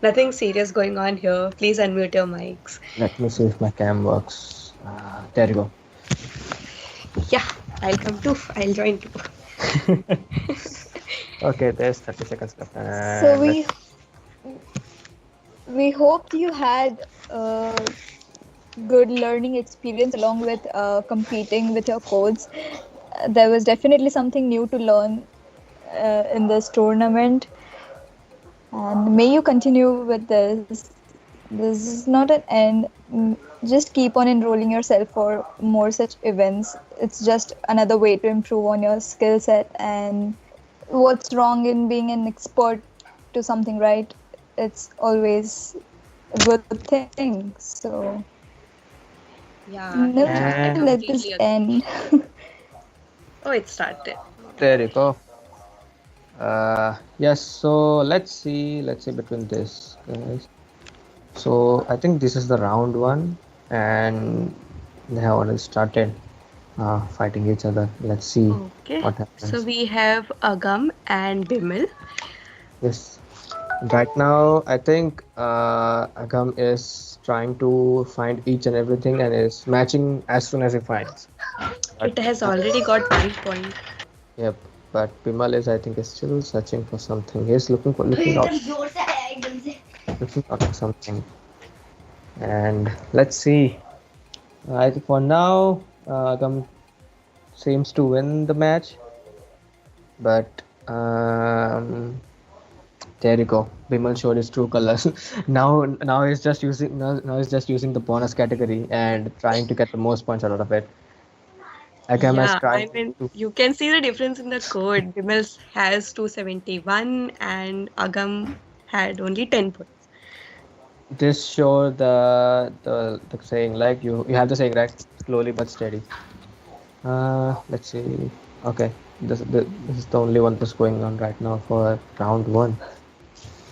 nothing serious going on here. Please unmute your mics. Let me see if my cam works. There you go. Yeah, I'll come too. I'll join too. Okay, there's 30 seconds left. So we hope you had good learning experience along with competing with your codes. There was definitely something new to learn in this tournament, and may you continue with this. This is not an end. Just keep on enrolling yourself for more such events. It's just another way to improve on your skill set. And what's wrong in being an expert to something, right? It's always a good thing. So Yeah, never let this end. Oh, it started. There you go. Yes, so let's see between this, guys. So I think this is the round one, and they have already started fighting each other. Let's see Okay. what happens. So we have Agam and Bimal. Yes. Right now, I think Agam is trying to find each and everything and is matching as soon as he finds. It has already got 1 point. Yep. But Bimal is still searching for something. He's looking out for something. And let's see. I think for now, Agam seems to win the match. But there you go. Bimal showed his true colors. now he's just using the bonus category and trying to get the most points out of it. Agam has Yeah, tried I mean, to. you can see the difference in the code. Bimal has 271 and Agam had only 10 points. This show the saying, like you have the saying, right? Slowly but steady. Let's see. Okay, this is the only one that's going on right now for round one.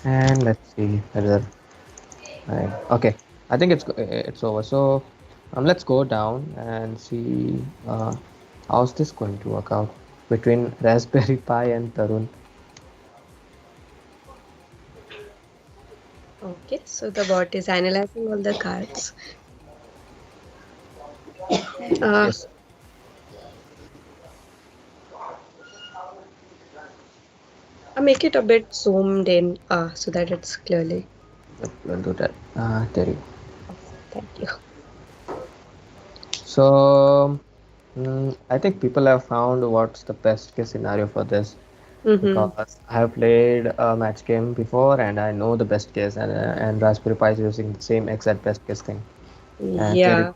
And let's see whether okay. I think it's over. So let's go down and see how's this going to work out between Raspberry Pi and Tarun. Okay, so the bot is analyzing all the cards. Uh, Yes, I make it a bit zoomed in so that it's clearly. yep, we'll do that. There you go. Thank you. So I think people have found what's the best case scenario for this, Mm-hmm. because I have played a match game before and I know the best case, and Raspberry Pi is using the same exact best case thing. And there Yeah.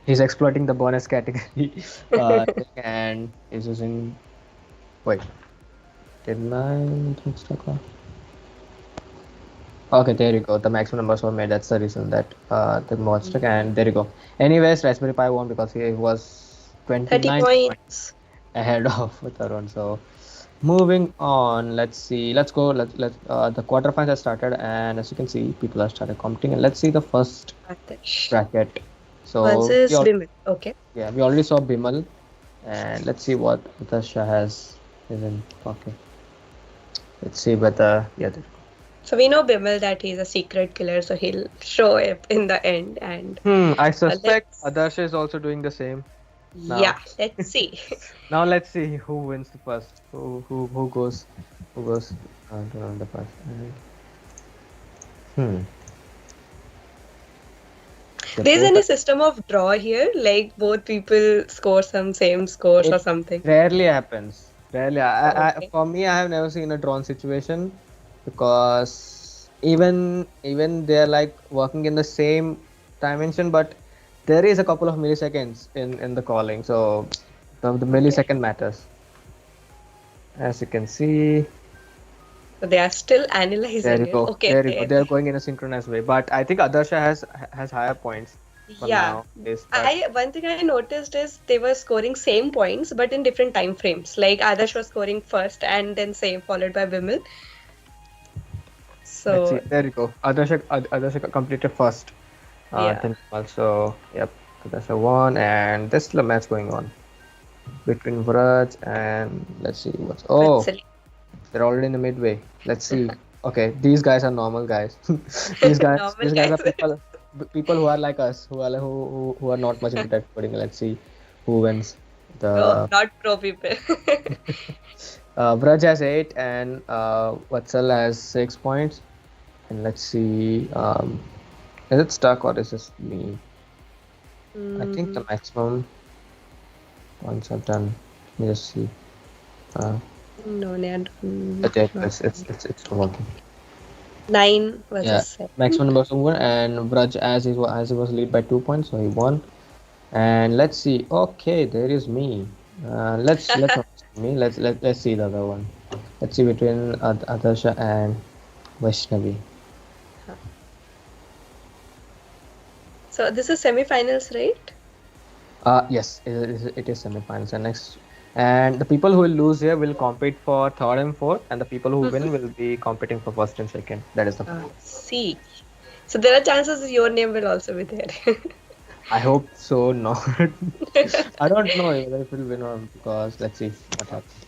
he's exploiting the bonus category thing, and he's using, wait, didn't I think so? Okay, there you go. The maximum numbers were made. That's the reason that the mod stuck. And there you go. Anyways, Raspberry Pi won because he was 30 29 points. ahead of Tarun. So moving on, let's see. Let's go. Let's the quarterfinals have started, and as you can see, people have started commenting. And let's see the first Adarsh bracket. So versus Bimal. Okay. yeah, we already saw Bimal, and let's see what Natasha has in pocket. Let's see whether So we know Bimal that he's a secret killer, so he'll show up in the end. And I suspect let's, Adarsh is also doing the same. yeah, let's see. Now let's see who wins the first. Who goes to the first. Hmm. They There's both any are- system of draw here, like both people score some same scores or It something. rarely happens. Rarely. Okay. For me, I have never seen a drawn situation, because even they're like working in the same dimension, but there is a couple of milliseconds in the calling. So the Okay. millisecond matters. As you can see, So they are still there analyzing you it. go. Okay. There you go. They're going in a synchronized way. But I think Adarsha has higher points for Yeah. now. Is but One thing I noticed is they were scoring same points but in different time frames. Like Adarsh was scoring first and then same followed by Vimal. let's see. So There you go. Adarsha completed first. yeah. Then also, yep, Adarsha won, and there's still a match going on between Vraj and let's see what's. Oh, Vatsali. they're already in the midway. Let's see. Okay, these guys are normal guys. these guys, Normal these guys are guys. people who are like us, who are not much into tech coding. Let's see who wins. No, The not pro people. Vraj has 8 and Vatsal has 6 points. And let's see, is it stuck or is this me? I think the maximum once I've done. Let me just see. No, Okay, it's working. 9 versus Yeah, 7. maximum number of won, and Vraj as he was lead by 2 points, so he won. And let's see. Okay, there is me. Let's not see me. Let's see the other one. Let's see between Adarsha and Vaishnavi. So this is semi-finals, right? Yes, it is semi-finals, and the people who will lose here will compete for third and fourth, and the people who win will be competing for first and second. That is the plan. See. So there are chances your name will also be there. I hope so. Not. I don't know whether it will win or, because let's see what happens.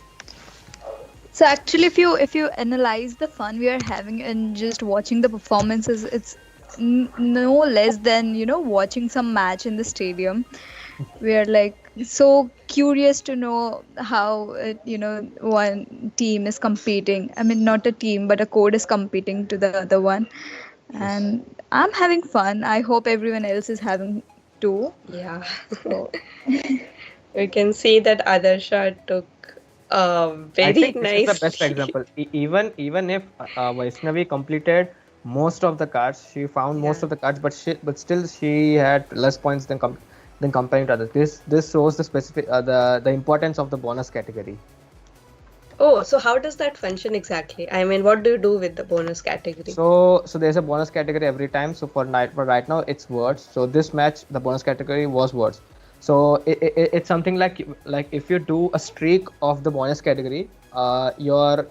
So actually, if you analyze the fun we are having and just watching the performances, it's no less than watching some match in the stadium. We are like so curious to know how one team is competing. I mean, not a team, but a code is competing to the other one, and I'm having fun. I hope everyone else is having too. Yeah. So We can see that Adarsha took a I very think this is the nice. best example. Even if Vaishnavi completed most of the cards, she found most Yeah. of the cards, but still she had less points than than comparing to others. This shows the specific the importance of the bonus category. Oh, so how does that function exactly? I mean, what do you do with the bonus category? So there's a bonus category every time. So for right now it's words. So this match the bonus category was words. So it's something like if you do a streak of the bonus category, your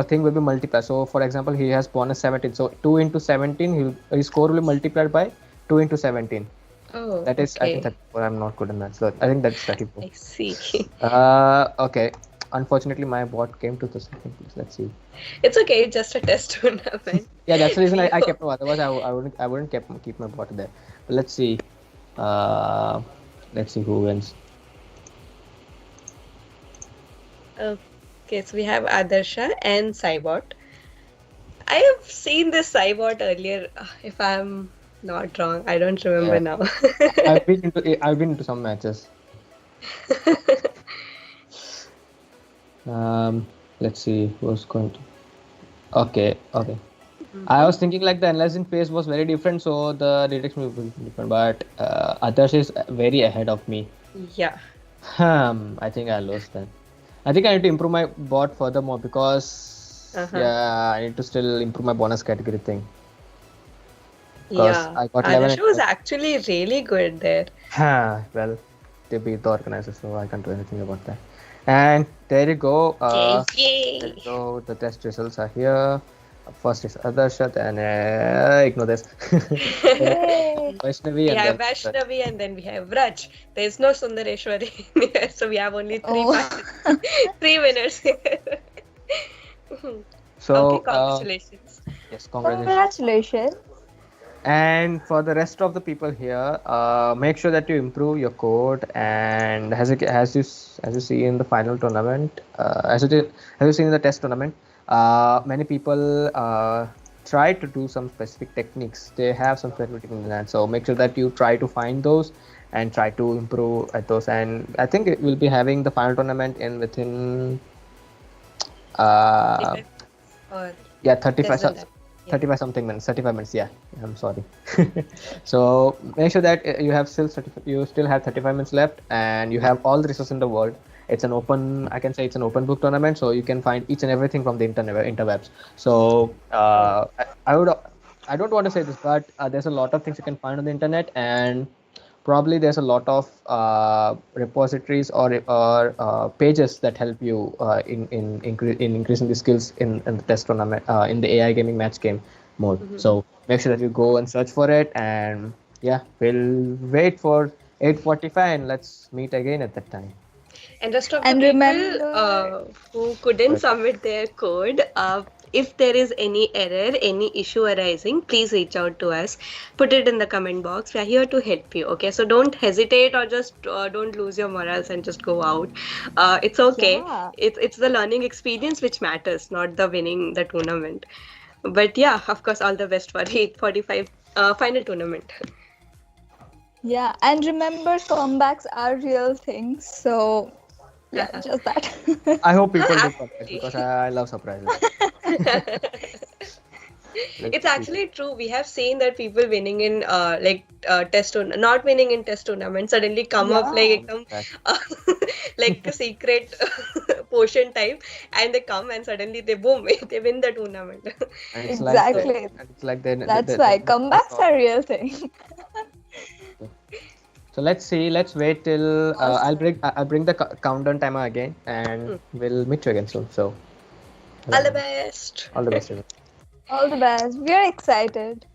thing will be multiplied. So for example, he has bonus 17. So 2 into 17, his score will be multiplied by 2 into 17. Oh, That is, I think, okay. 34. I'm not good in that. So I think that's 34. I see. Okay. Unfortunately, my bot came to the second place. Let's see. It's okay, just a test tournament. Yeah, that's the reason I We kept him. Otherwise, I wouldn't keep my bot there. But uh, let's see who wins. Okay, so we have Adarsha and Cybot. I have seen this Cybot earlier, if I'm not wrong. I don't remember Yeah. now. I've been into some matches. Let's see who's going to. Okay. I was thinking like the analyzing phase was very different, so the retext will be different. But Adarsh is very ahead of me. Yeah. I think I lost then. I think I need to improve my bot furthermore because yeah, I need to still improve my bonus category thing. Because Yeah. I got 11. Adarsha was actually really good there. Well, they beat the organizer, so I can't do anything about that. And there you go. Yay! There you go. The test results are here. First is Adarsha, then ignore this. Yay. Vaishnavi, We and have then Vaishnavi and then we have Raj. There's no Sundareshwari here, so we have only Oh. three winners here. so Okay, congratulations. yes, congratulations. Congratulations. And for the rest of the people here, make sure that you improve your code. And as you see in the final tournament, as you see in the test tournament, many people try to do some specific techniques. They have some specific techniques in that. So make sure that you try to find those and try to improve at those. And I think it will be having the final tournament within Or 35 less than that. 35 something minutes, 35 minutes. Yeah, I'm sorry. So make sure that you still have 35 minutes left and you have all the resources in the world. It's an open, I can say it's an open book tournament, so you can find each and everything from the interwebs. So I don't want to say this, but there's a lot of things you can find on the internet, and probably there's a lot of repositories or pages that help you in increasing the skills in the test tournament in the AI gaming match game mode. So make sure that you go and search for it, and yeah, we'll wait for 8:45 and let's meet again at that time. And rest of the And people remember- who couldn't submit their code, if there is any error, any issue arising, please reach out to us. Put it in the comment box. We are here to help you. Okay, so don't hesitate or just don't lose your morals and just go out. It's okay. Yeah. It's the learning experience which matters, not the winning the tournament. But yeah, of course, all the best for the 8:45 final tournament. Yeah, and remember, comebacks are real things. So, yeah, just that. I hope people do surprise because I love surprises. It's actually true. We have seen that people winning in not winning in test tournaments suddenly come up like a secret potion type, and they come and suddenly they boom, they win the tournament. And it's Exactly. it's like That's why comebacks are real thing. So let's see. Let's wait till I'll bring the countdown timer again, and we'll meet you again soon. So All the best. all the best. everyone. All the best. We are excited.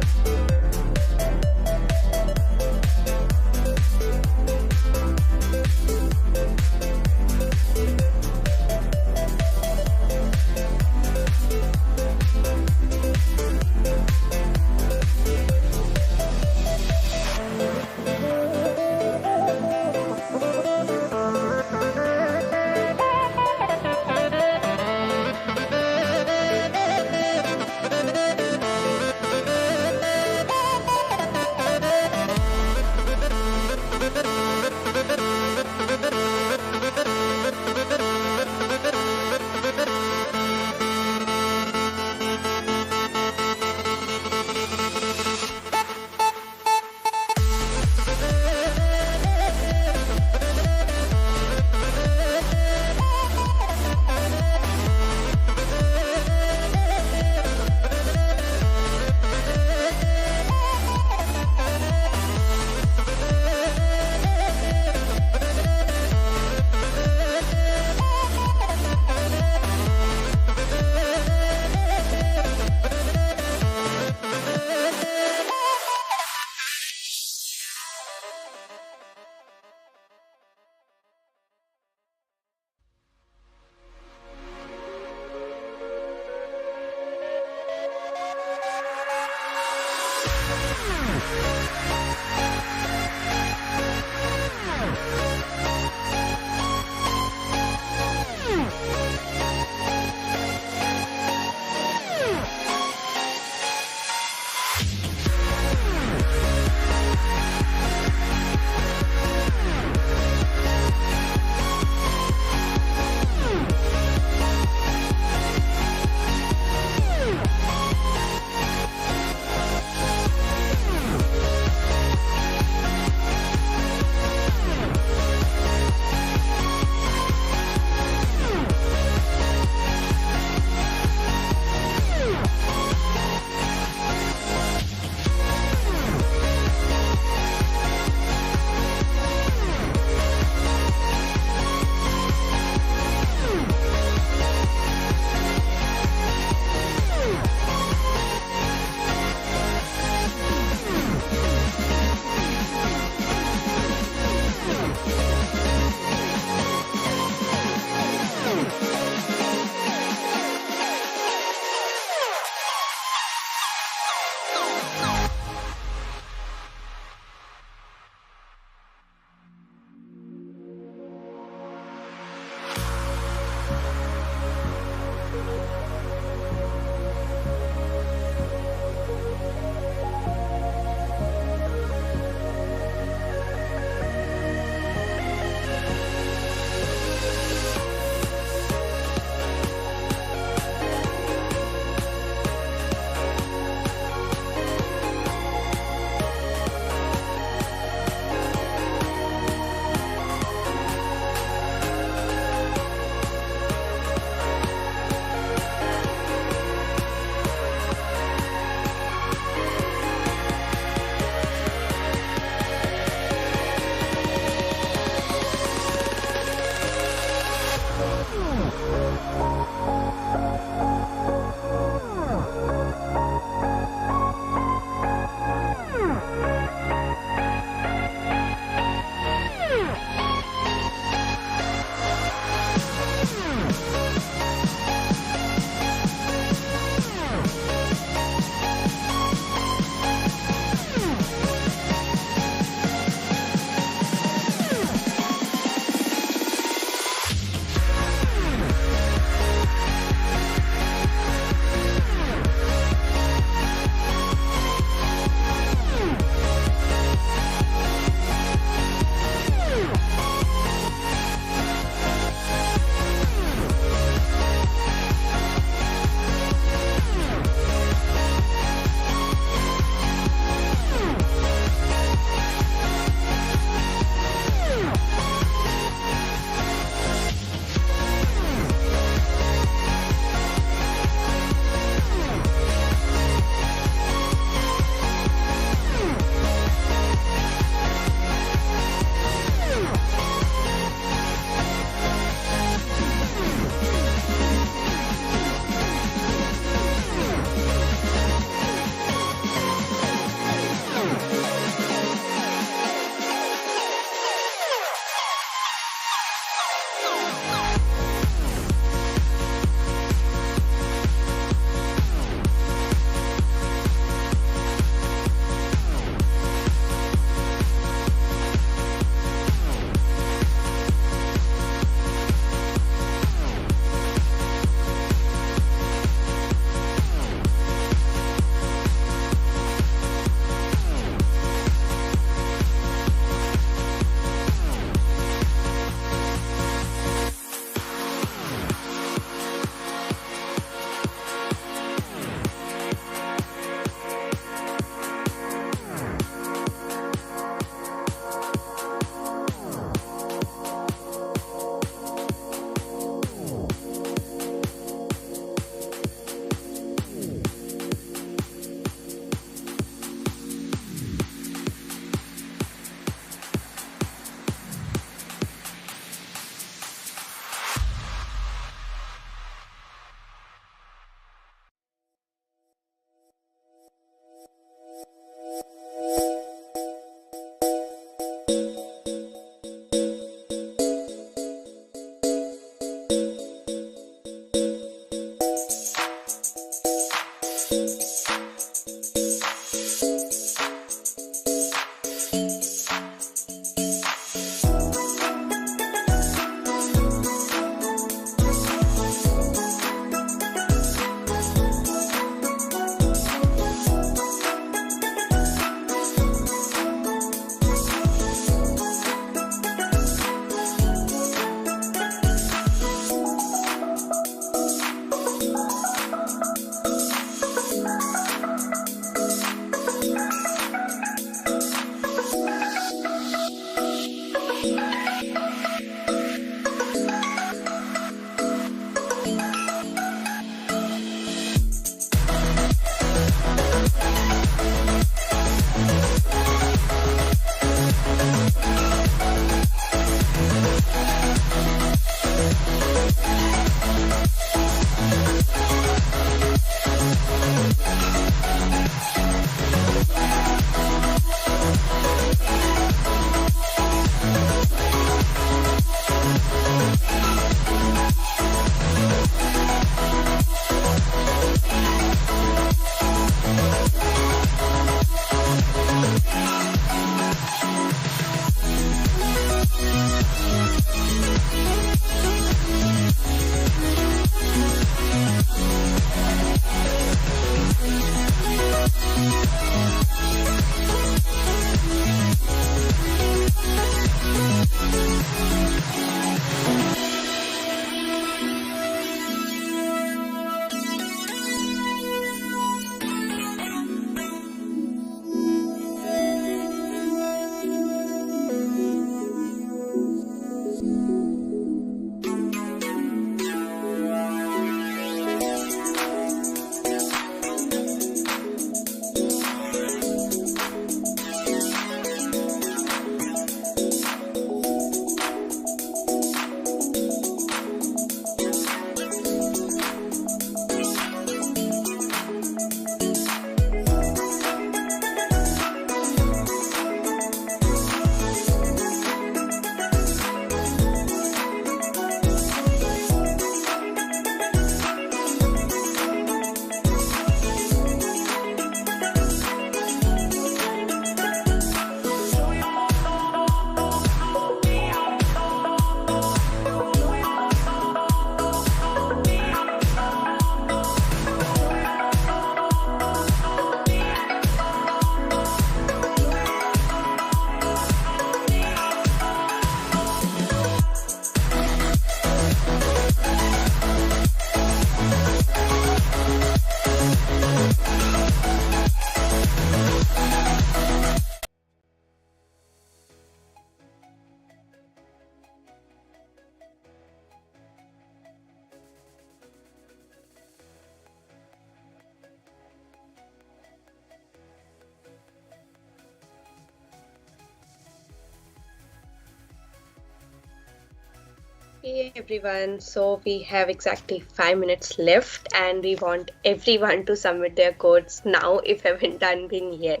Hey everyone, so we have exactly 5 minutes left, and we want everyone to submit their codes now if haven't done been yet.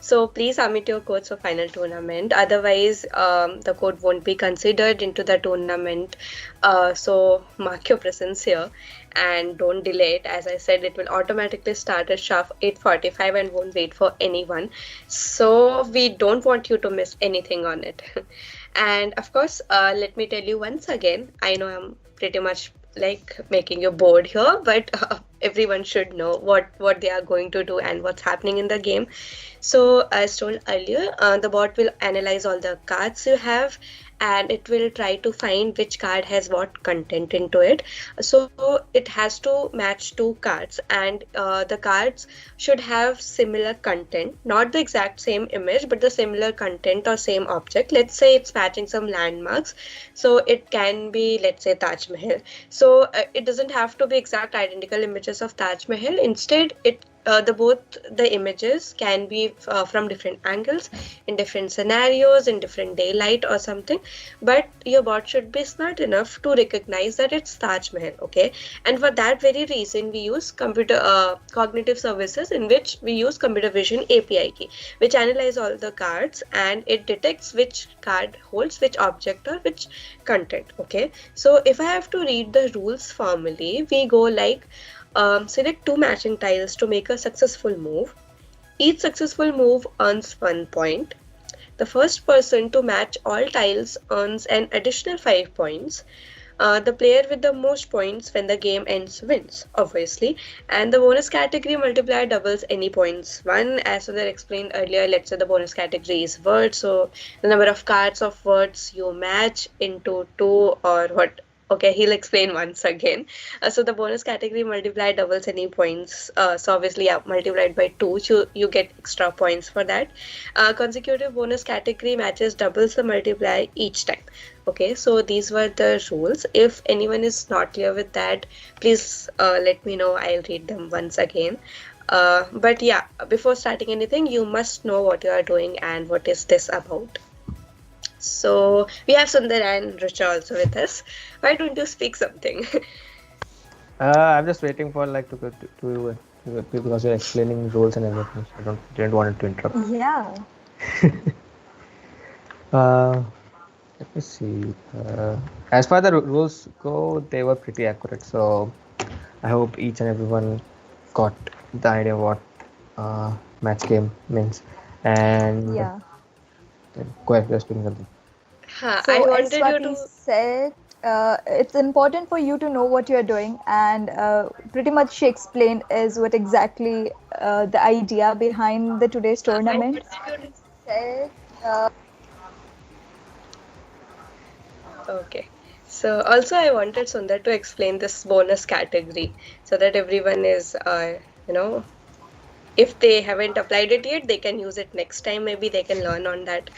So please submit your codes for final tournament. Otherwise, the code won't be considered into the tournament. So mark your presence here and don't delay it. As I said, it will automatically start at sharp 8:45 and won't wait for anyone. So we don't want you to miss anything on it. And of course, let me tell you once again, I know I'm pretty much like making you bored here, but everyone should know what they are going to do and what's happening in the game. So as told earlier, the bot will analyze all the cards you have, and it will try to find which card has what content into it. So it has to match two cards, and the cards should have similar content, not the exact same image, but the similar content or same object. Let's say it's matching some landmarks, so it can be, let's say, Taj Mahal. So it doesn't have to be exact identical images of Taj Mahal. Instead, both the images can be from different angles, in different scenarios, in different daylight or something, but your bot should be smart enough to recognize that it's Taj Mahal. Okay, and for that very reason we use cognitive services, in which we use computer vision API key, which analyze all the cards and it detects which card holds which object or which content. Okay, so if I have to read the rules formally, we go like, select two matching tiles to make a successful move. Each successful move earns 1 point. The first person to match all tiles earns an additional 5 points. The player with the most points when the game ends wins, obviously. And the bonus category multiplier doubles any points won. As Sudhir explained earlier, let's say the bonus category is words. So the number of cards of words you match into 2 or what. Okay, he'll explain once again. So the bonus category multiply doubles any points. So obviously, yeah, multiplied by 2, so you get extra points for that. Consecutive bonus category matches doubles the multiplier each time. Okay, so these were the rules. If anyone is not clear with that, please let me know. I'll read them once again. But yeah, before starting anything, you must know what you are doing and what is this about. So we have Sundar and Richa also with us. Why don't you speak something? I'm just waiting for like to go to because you're explaining rules and everything. So I didn't want it to interrupt. Yeah. Uh, Let me see. As far the rules go, they were pretty accurate. So I hope each and everyone got the idea what match game means. And Yeah. go ahead, you're speaking something. I So, as wanted you Swati to. said, it's important for you to know what you're doing, and pretty much she explained is what exactly the idea behind the today's I tournament. wanted you to. Said, Okay. So also I wanted Sundar to explain this bonus category so that everyone is, you know, if they haven't applied it yet, they can use it next time. Maybe they can learn on that.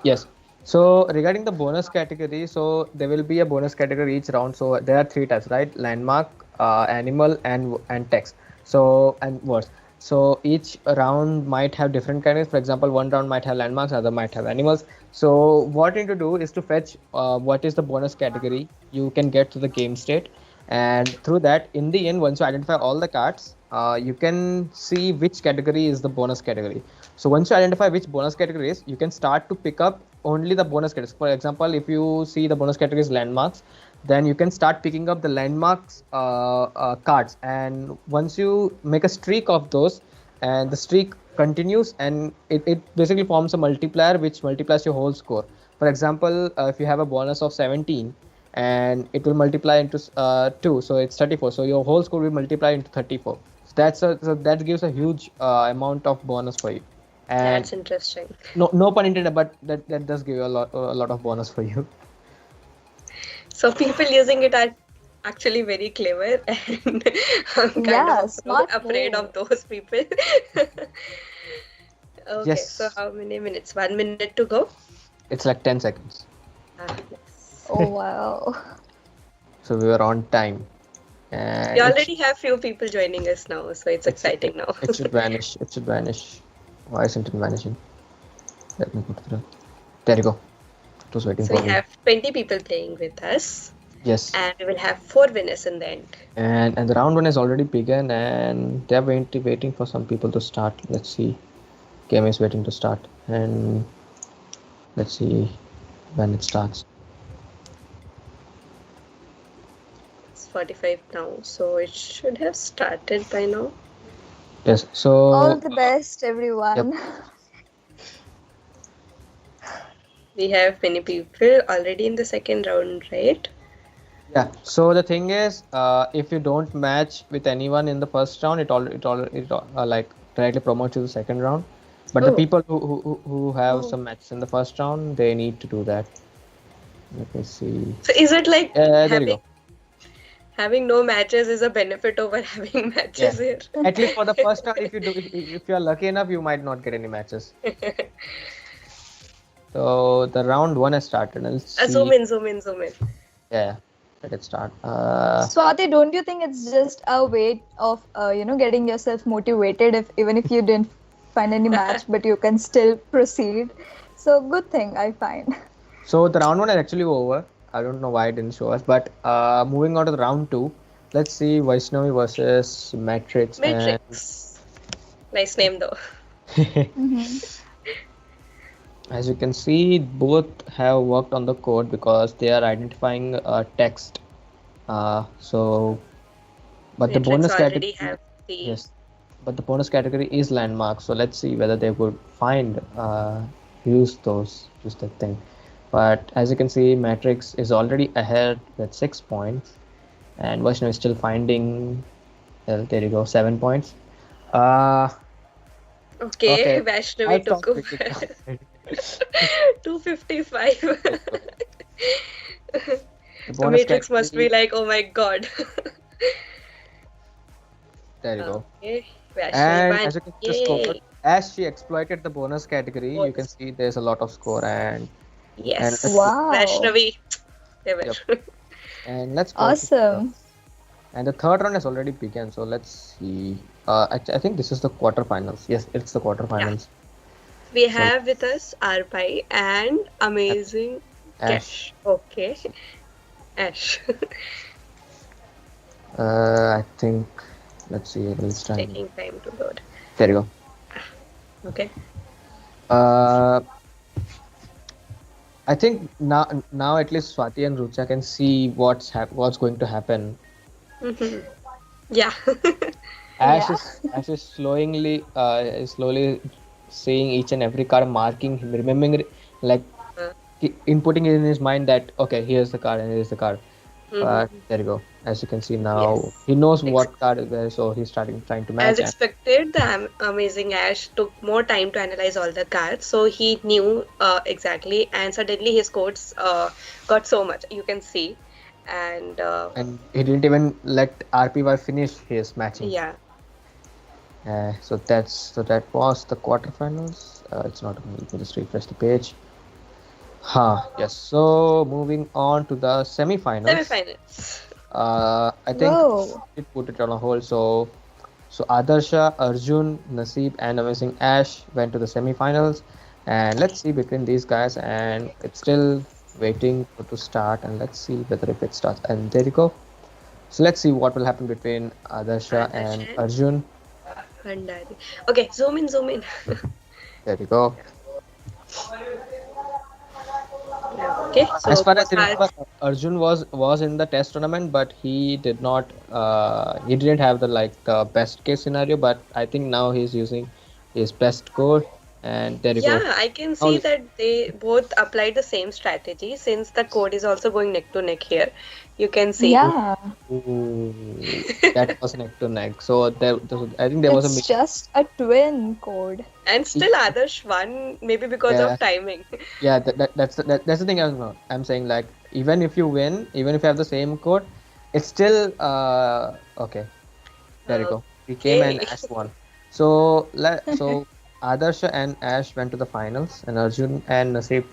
Yes. So regarding the bonus category, so there will be a bonus category each round. So there are three types, right? Landmark, animal, and text. So and words. So each round might have different categories. For example, one round might have landmarks, other might have animals. So what you need to do is to fetch what is the bonus category you can get to the game state, and through that, in the end, once you identify all the cards, you can see which category is the bonus category. So once you identify which bonus category is, you can start to pick up only the bonus categories. For example, if you see the bonus category is landmarks, then you can start picking up the landmarks cards. And once you make a streak of those, and the streak continues, and it basically forms a multiplier which multiplies your whole score. For example, if you have a bonus of 17, and it will multiply into 2, so it's 34. So your whole score will multiply into 34. So that gives a huge amount of bonus for you. And That's interesting. no pun intended, but that does give you a lot of bonus for you. So people using it are actually very clever, and I'm kind yeah, of smart afraid move. of those people. Okay, Yes. so how many minutes? 1 minute to go. It's like 10 seconds. Yes. Oh wow. So we were on time. And We already have few people joining us now, so it's exciting now. it should vanish. It should vanish. Why isn't it vanishing? Let me put it through. There you go. It was waiting So for we me. have 20 people playing with us, Yes. and we will have 4 winners in the end. And the round one has already begun, and they're waiting for some people to start. Let's see. Game is waiting to start, and let's see when it starts. It's 45 now, so it should have started by now. Yes. So All the best, everyone. We have many people already in the second round, right? yeah. So the thing is, if you don't match with anyone in the first round, it like directly promotes you to the second round. But the Oh. people who have Oh. some matches in the first round, they need to do that. Let me see. So is it like There you go. having no matches is a benefit over having matches here? At least for the first round, if you are lucky enough, you might not get any matches. So the round one has started. And let's see. Zoom in. Yeah, let it start. Swati, don't you think it's just a way of getting yourself motivated even if you didn't find any match, but you can still proceed? So good thing I find. So the round one is actually over. I don't know why it didn't show us, but moving on to the round two, let's see Vaishnavi versus Matrix. Matrix. Nice name though. As you can see, both have worked on the code because they are identifying text. But the Matrix bonus already category, have the yes, but the bonus category is landmark. So let's see whether they would find use that thing. But as you can see, Matrix is already ahead with 6 points, and Vaishnav is still finding. Well, there you go, 7 points. Okay, I'll Vaishnavi stop took picking over. up. 255. The The bonus Matrix must be category- like, oh my god. There you go. Okay, And Vaishnavi as you won. can see the score, Yay. as she exploited the bonus category, you can Bonus. see there's a lot of score. And Yes. Wow. Vaishnavi. Never. Yep. let's go to Awesome. and the third round has already begun. So let's see. I think this is the quarterfinals. Yes, it's the quarterfinals. We So have with us Arpai and amazing Ash, Cash. Okay, Ash. I think let's see. Let's try. Taking time to load. There you go. Okay. Uh, I think now at least Swati and Rucha can see what's going to happen. Mhm. Yeah. Yeah. Ash is slowly seeing each and every card, marking him, remembering it, like inputting it in his mind that okay, here's the card and here's the card. But Mhm. there you go. As you can see now, Yes. he knows Ex- what card is there, so he's trying to As match. And expected, the amazing Ash took more time to analyze all the cards, so he knew exactly, and suddenly his codes got so much. You can see, and he didn't even let RPY finish his matching. yeah. So that was the quarterfinals. It's not. Let me just refresh the page. Yes. So moving on to the semifinals. Semifinals. I think Whoa. it put it on a hold. So Adarsha, Arjun, Naseeb, and Amazing Ash went to the semifinals, and let's see between these guys. And it's still waiting to start, and let's see whether if it starts. And there you go. So let's see what will happen between Adarsha and Darshan Arjun. Bhandari. Okay, zoom in, zoom in. There you go. Okay, As so far both as I are remember, Arjun was in the test tournament, but he did not. He didn't have the best case scenario. But I think now he's using his best score, and there you go. yeah, I can Now, see that they both applied the same strategy since the code is also going neck to neck here. You can see. Yeah. ooh, that was neck to neck. So I think there was a It's just a twin code. And still Adarsh won, maybe because yeah, of timing. yeah. That's the thing I'm saying. Like even if you win, even if you have the same code, it's still okay. There you go. We came and Okay. Ash won. So Adarsh and Ash went to the finals, and Arjun and Naseeb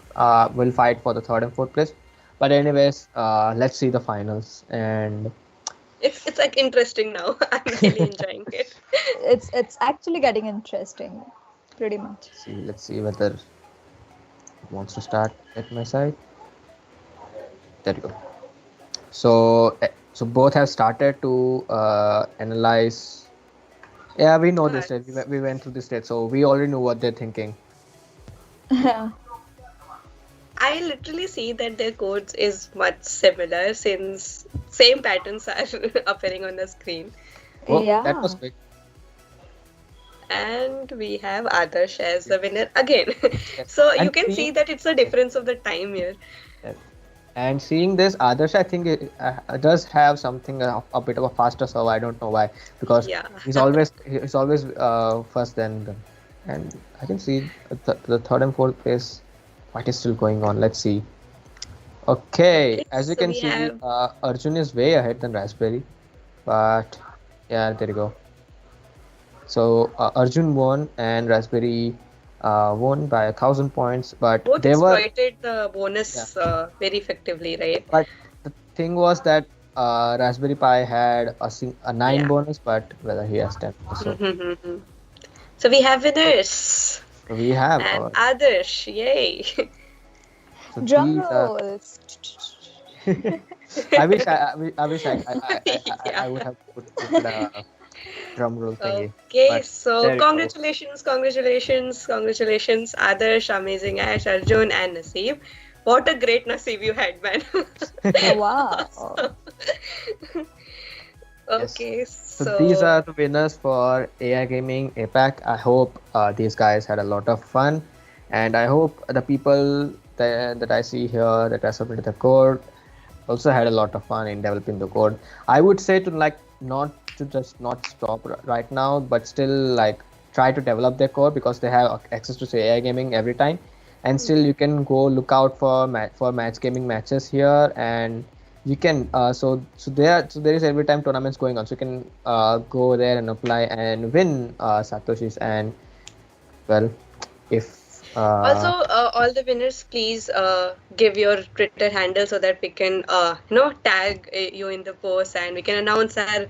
will fight for the third and fourth place. But anyways, let's see the finals. And It's like interesting now. I'm really enjoying it. It's actually getting interesting, pretty much. let's see whether it wants to start at my side. There you go. So both have started to analyze. Yeah, we know this state. Cards. We went through this state, so we already know what they're thinking. I literally see that their codes is much similar since same patterns are appearing on the screen. Oh, that Yeah. was quick. And we have Adarsh as the winner again. Yes. So you And can see that it's a difference of the time here. yes. And seeing this, Adarsh, I think it does have something a bit of a faster serve. I don't know why, because Yeah. he's always first then, and I can see the third and fourth place fight is still going on. Let's see. Okay, Okay, as you so can we see, have Arjun is way ahead than Raspberry, but yeah, there you go. So Arjun won and Raspberry won by 1,000 points, but both they were exploited the yeah. bonus very effectively, right? But the thing was that Raspberry Pi had a 9 Yeah. bonus, but whether he has 10. So So we have winners. we have And our Adarsh, yay. so Drum these are. rolls. I wish Yeah. I would have put a drum roll thingy, Okay, but so there you go. congratulations, Adarsh, Amazing Ash, Arjun, and Naseeb. What a great Naseeb you had, man. Wow. Okay, So these are the winners for AI Gaming APAC. I hope these guys had a lot of fun, and I hope the people that I see here that I submitted the code also had a lot of fun in developing the code. I would say to not to just not stop right now, but still try to develop their code because they have access to say AI gaming every time, and still you can go look out for match gaming matches here, and you can there is every time tournaments going on, so you can go there and apply and win satoshis. And well, if Also, Uh, all the winners, please give your Twitter handle so that we can, tag you in the post and we can announce our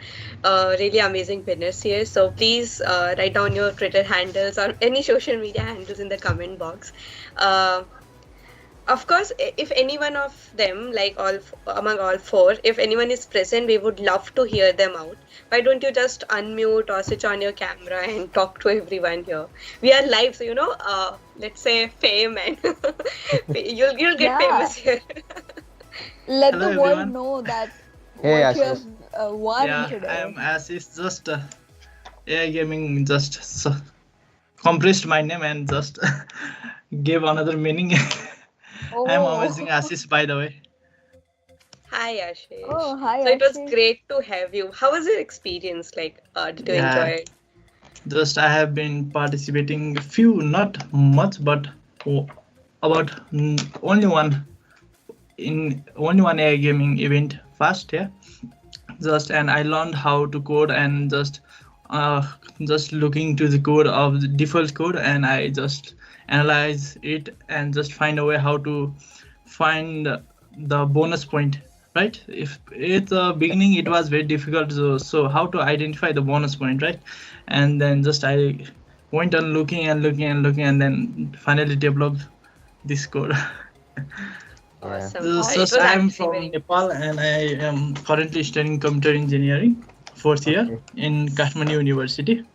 really amazing winners here. So please write down your Twitter handles or any social media handles in the comment box. Uh, of course, if any one of them, like among all four, if anyone is present, we would love to hear them out. Why don't you just unmute or switch on your camera and talk to everyone here? We are live, so let's say fame and you'll get Yeah, famous here. let Hello the world everyone. know that hey, what you have Ashish. won Yeah, I today. am Ashish. Just AI gaming just compressed my name and just gave another meaning. I am amazing Oh, Ashish, by the way. Hi, Ashish. oh, hi, So it was Ashish. great to have you. How was your experience? Like, did you enjoy Yeah, it? just I have been participating few, not much, but about only one AI gaming event first. Yeah, just and I learned how to code and uh, just looking to the code of the default code and I just analyze it and just find a way how to find the bonus point, right? If at the beginning it was very difficult, so how to identify the bonus point, right? And then just I went on looking and looking and looking and then finally developed this code. Yeah. Awesome. It Just was I am actually from very Nepal and I am currently studying computer engineering, fourth year Okay. in Kathmandu University.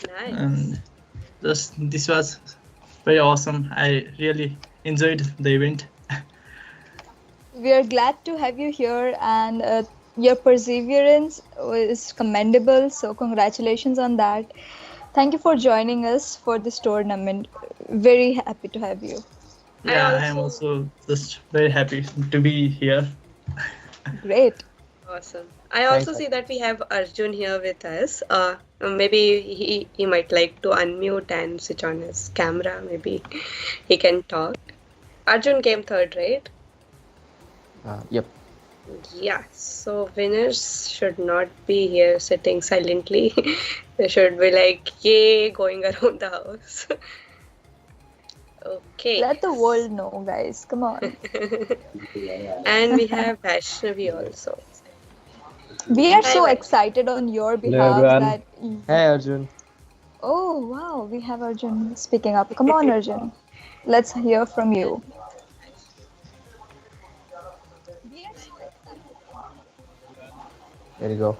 nice. And just this was very awesome. I really enjoyed the event. We are glad to have you here, and your perseverance is commendable. So, congratulations on that. Thank you for joining us for this tournament. Very happy to have you. I Yeah, I am also also just very happy to be here. Great. Awesome. I Thanks. also see that we have Arjun here with us. Maybe he might like to unmute and switch on his camera. Maybe he can talk. Arjun came third, right? Yep. Yeah. So winners should not be here sitting silently. They should be like, yay, going around the house. Okay. Let the world know, guys. Come on. And we have Vaishnavi also. We are Hi, so Vaishnavi. excited on your Hello behalf everyone. that. Hey, Arjun. Oh, wow. We have Arjun speaking up. Come on, Arjun. Let's hear from you. There you go.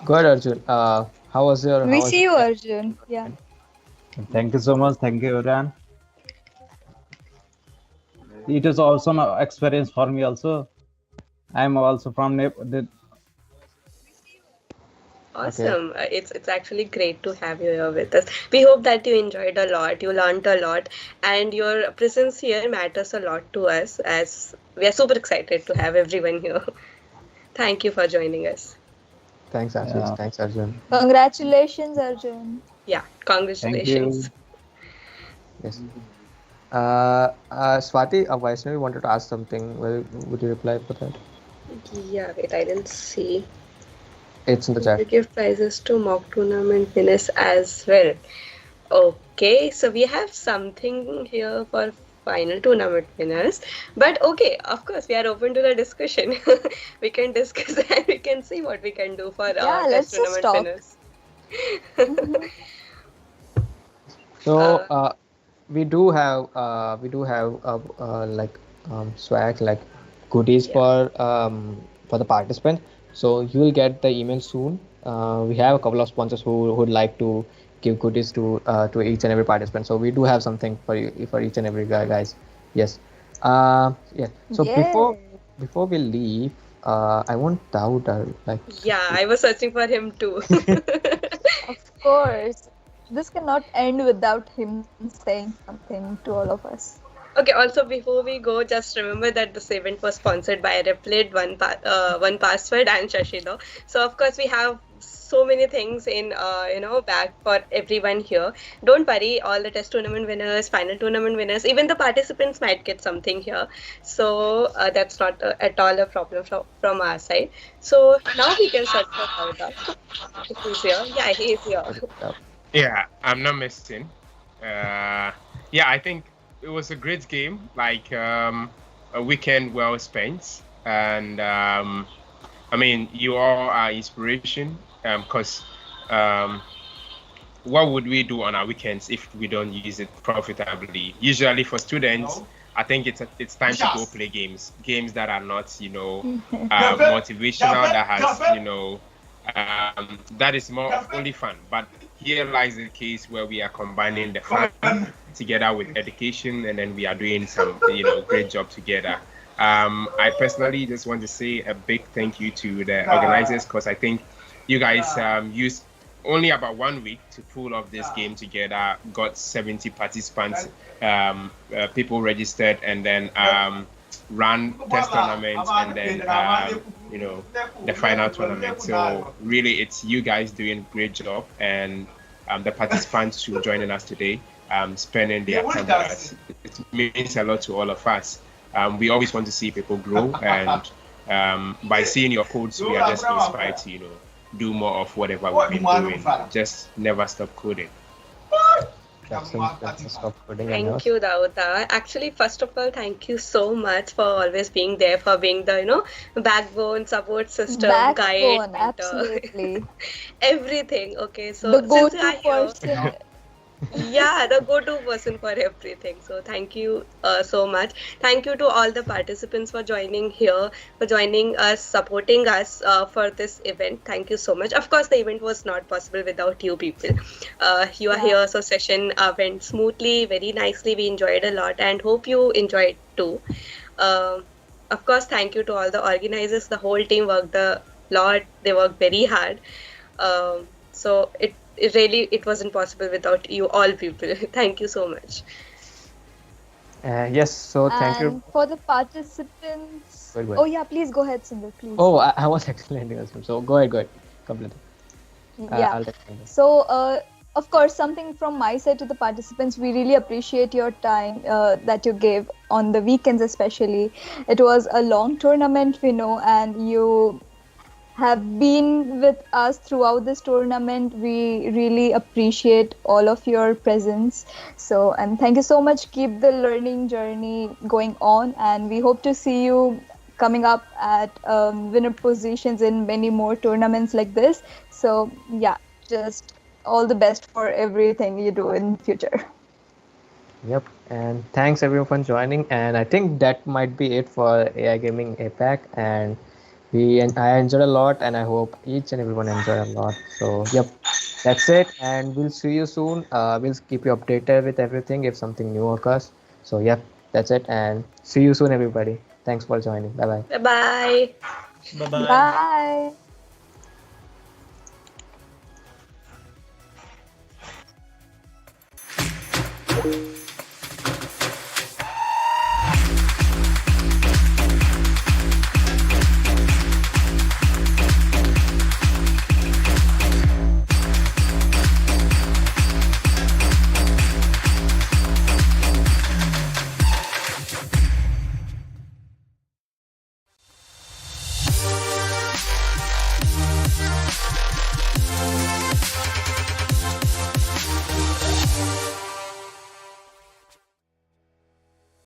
Go ahead, Arjun. How was your? We see you, Arjun. Yeah. Thank you so much. Thank you everyone. It is awesome experience for me also. I'm also from Awesome. It's actually great to have you here with us. We hope that you enjoyed a lot, you learned a lot, and your presence here matters a lot to us as we are super excited to have everyone here. Thank you for joining us. Thanks, Ashish. Yeah. Thanks, Arjun. Congratulations, Arjun. Yeah, Thank congratulations. you. Yes. Swati, Vaishnavi wanted to ask something. Would you reply for that? Yeah, wait, I didn't see. It's in the We chat. give prizes to mock tournament winners as well. Okay, so we have something here for final tournament winners. But okay, of course, we are open to the discussion. We can discuss and we can see what we can do for Yeah, best let's just tournament talk. winners. Mhm. So, Uh, we do have like swag, like goodies yeah. for the participant. So you will get the email soon. We have a couple of sponsors who would like to give goodies to each and every participant. So we do have something for you, for each and every guys. Yes. Yeah. So Yay. before we leave, I want Daud, like Yeah, I was searching for him too. Of course. This cannot end without him saying something to all of us. Okay, also before we go, just remember that this event was sponsored by Replit, One Password, and Shashilo. So of course we have so many things in back for everyone here. Don't worry, all the test tournament winners, final tournament winners, even the participants might get something here. So that's not at all a problem from our side. So now we can search for Sauda. If he's here, yeah, he is here. Yeah, I'm not missing. Yeah, I think it was a great game, like a weekend well spent, and I mean, you all are inspiration, because what would we do on our weekends if we don't use it profitably? Usually for students, I think it's time to go play games that are not motivational, that has that is more only fun. But here lies the case where we are combining the fun together with education, and then we are doing some great job together. I personally just want to say a big thank you to the organizers, because I think you guys used only about 1 week to pull off this game together, got 70 participants, people registered, and then ran test tournaments, and then the final tournament. So really, it's you guys doing a great job, and the participants who joining us today, spending their time with us. It means a lot to all of us. We always want to see people grow, and by seeing your codes, we are just inspired to do more of whatever we've been doing. Just never stop coding. That's stop coding. Thank you, Dauda. Actually, first of all, thank you so much for always being there, for being the backbone, support system, guide, Backbone, mentor. absolutely. Everything. Okay, so The since go-to you are here, person. yeah, the go-to person for everything. So thank you so much. Thank you to all the participants for joining here, for joining us, supporting us for this event. Thank you so much. Of course, the event was not possible without you people. You are here, so session went smoothly, very nicely. We enjoyed a lot, and hope you enjoyed too. Of course, thank you to all the organizers. The whole team worked a lot. They worked very hard. So it wasn't possible without you all people. Thank you so much. Yes, so thank you. And for the participants. Go ahead. Oh yeah, please go ahead, Sindhu, please. Oh, I was explaining as well. So go ahead. Completely. Yeah. I'll explain this. So, of course, something from my side to the participants, we really appreciate your time that you gave on the weekends, especially. It was a long tournament, we know, and you have been with us throughout this tournament. We really appreciate all of your presence. So, and thank you so much. Keep the learning journey going on, and we hope to see you coming up at winner positions in many more tournaments like this. So, yeah, just all the best for everything you do in the future. Yep, and thanks everyone for joining. And I think that might be it for AI Gaming APAC. And I enjoyed a lot, and I hope each and everyone enjoyed a lot. So yep, that's it, and we'll see you soon. We'll keep you updated with everything if something new occurs. So yep, that's it, and see you soon, everybody. Thanks for joining. Bye bye. Bye bye. Bye-bye. Bye.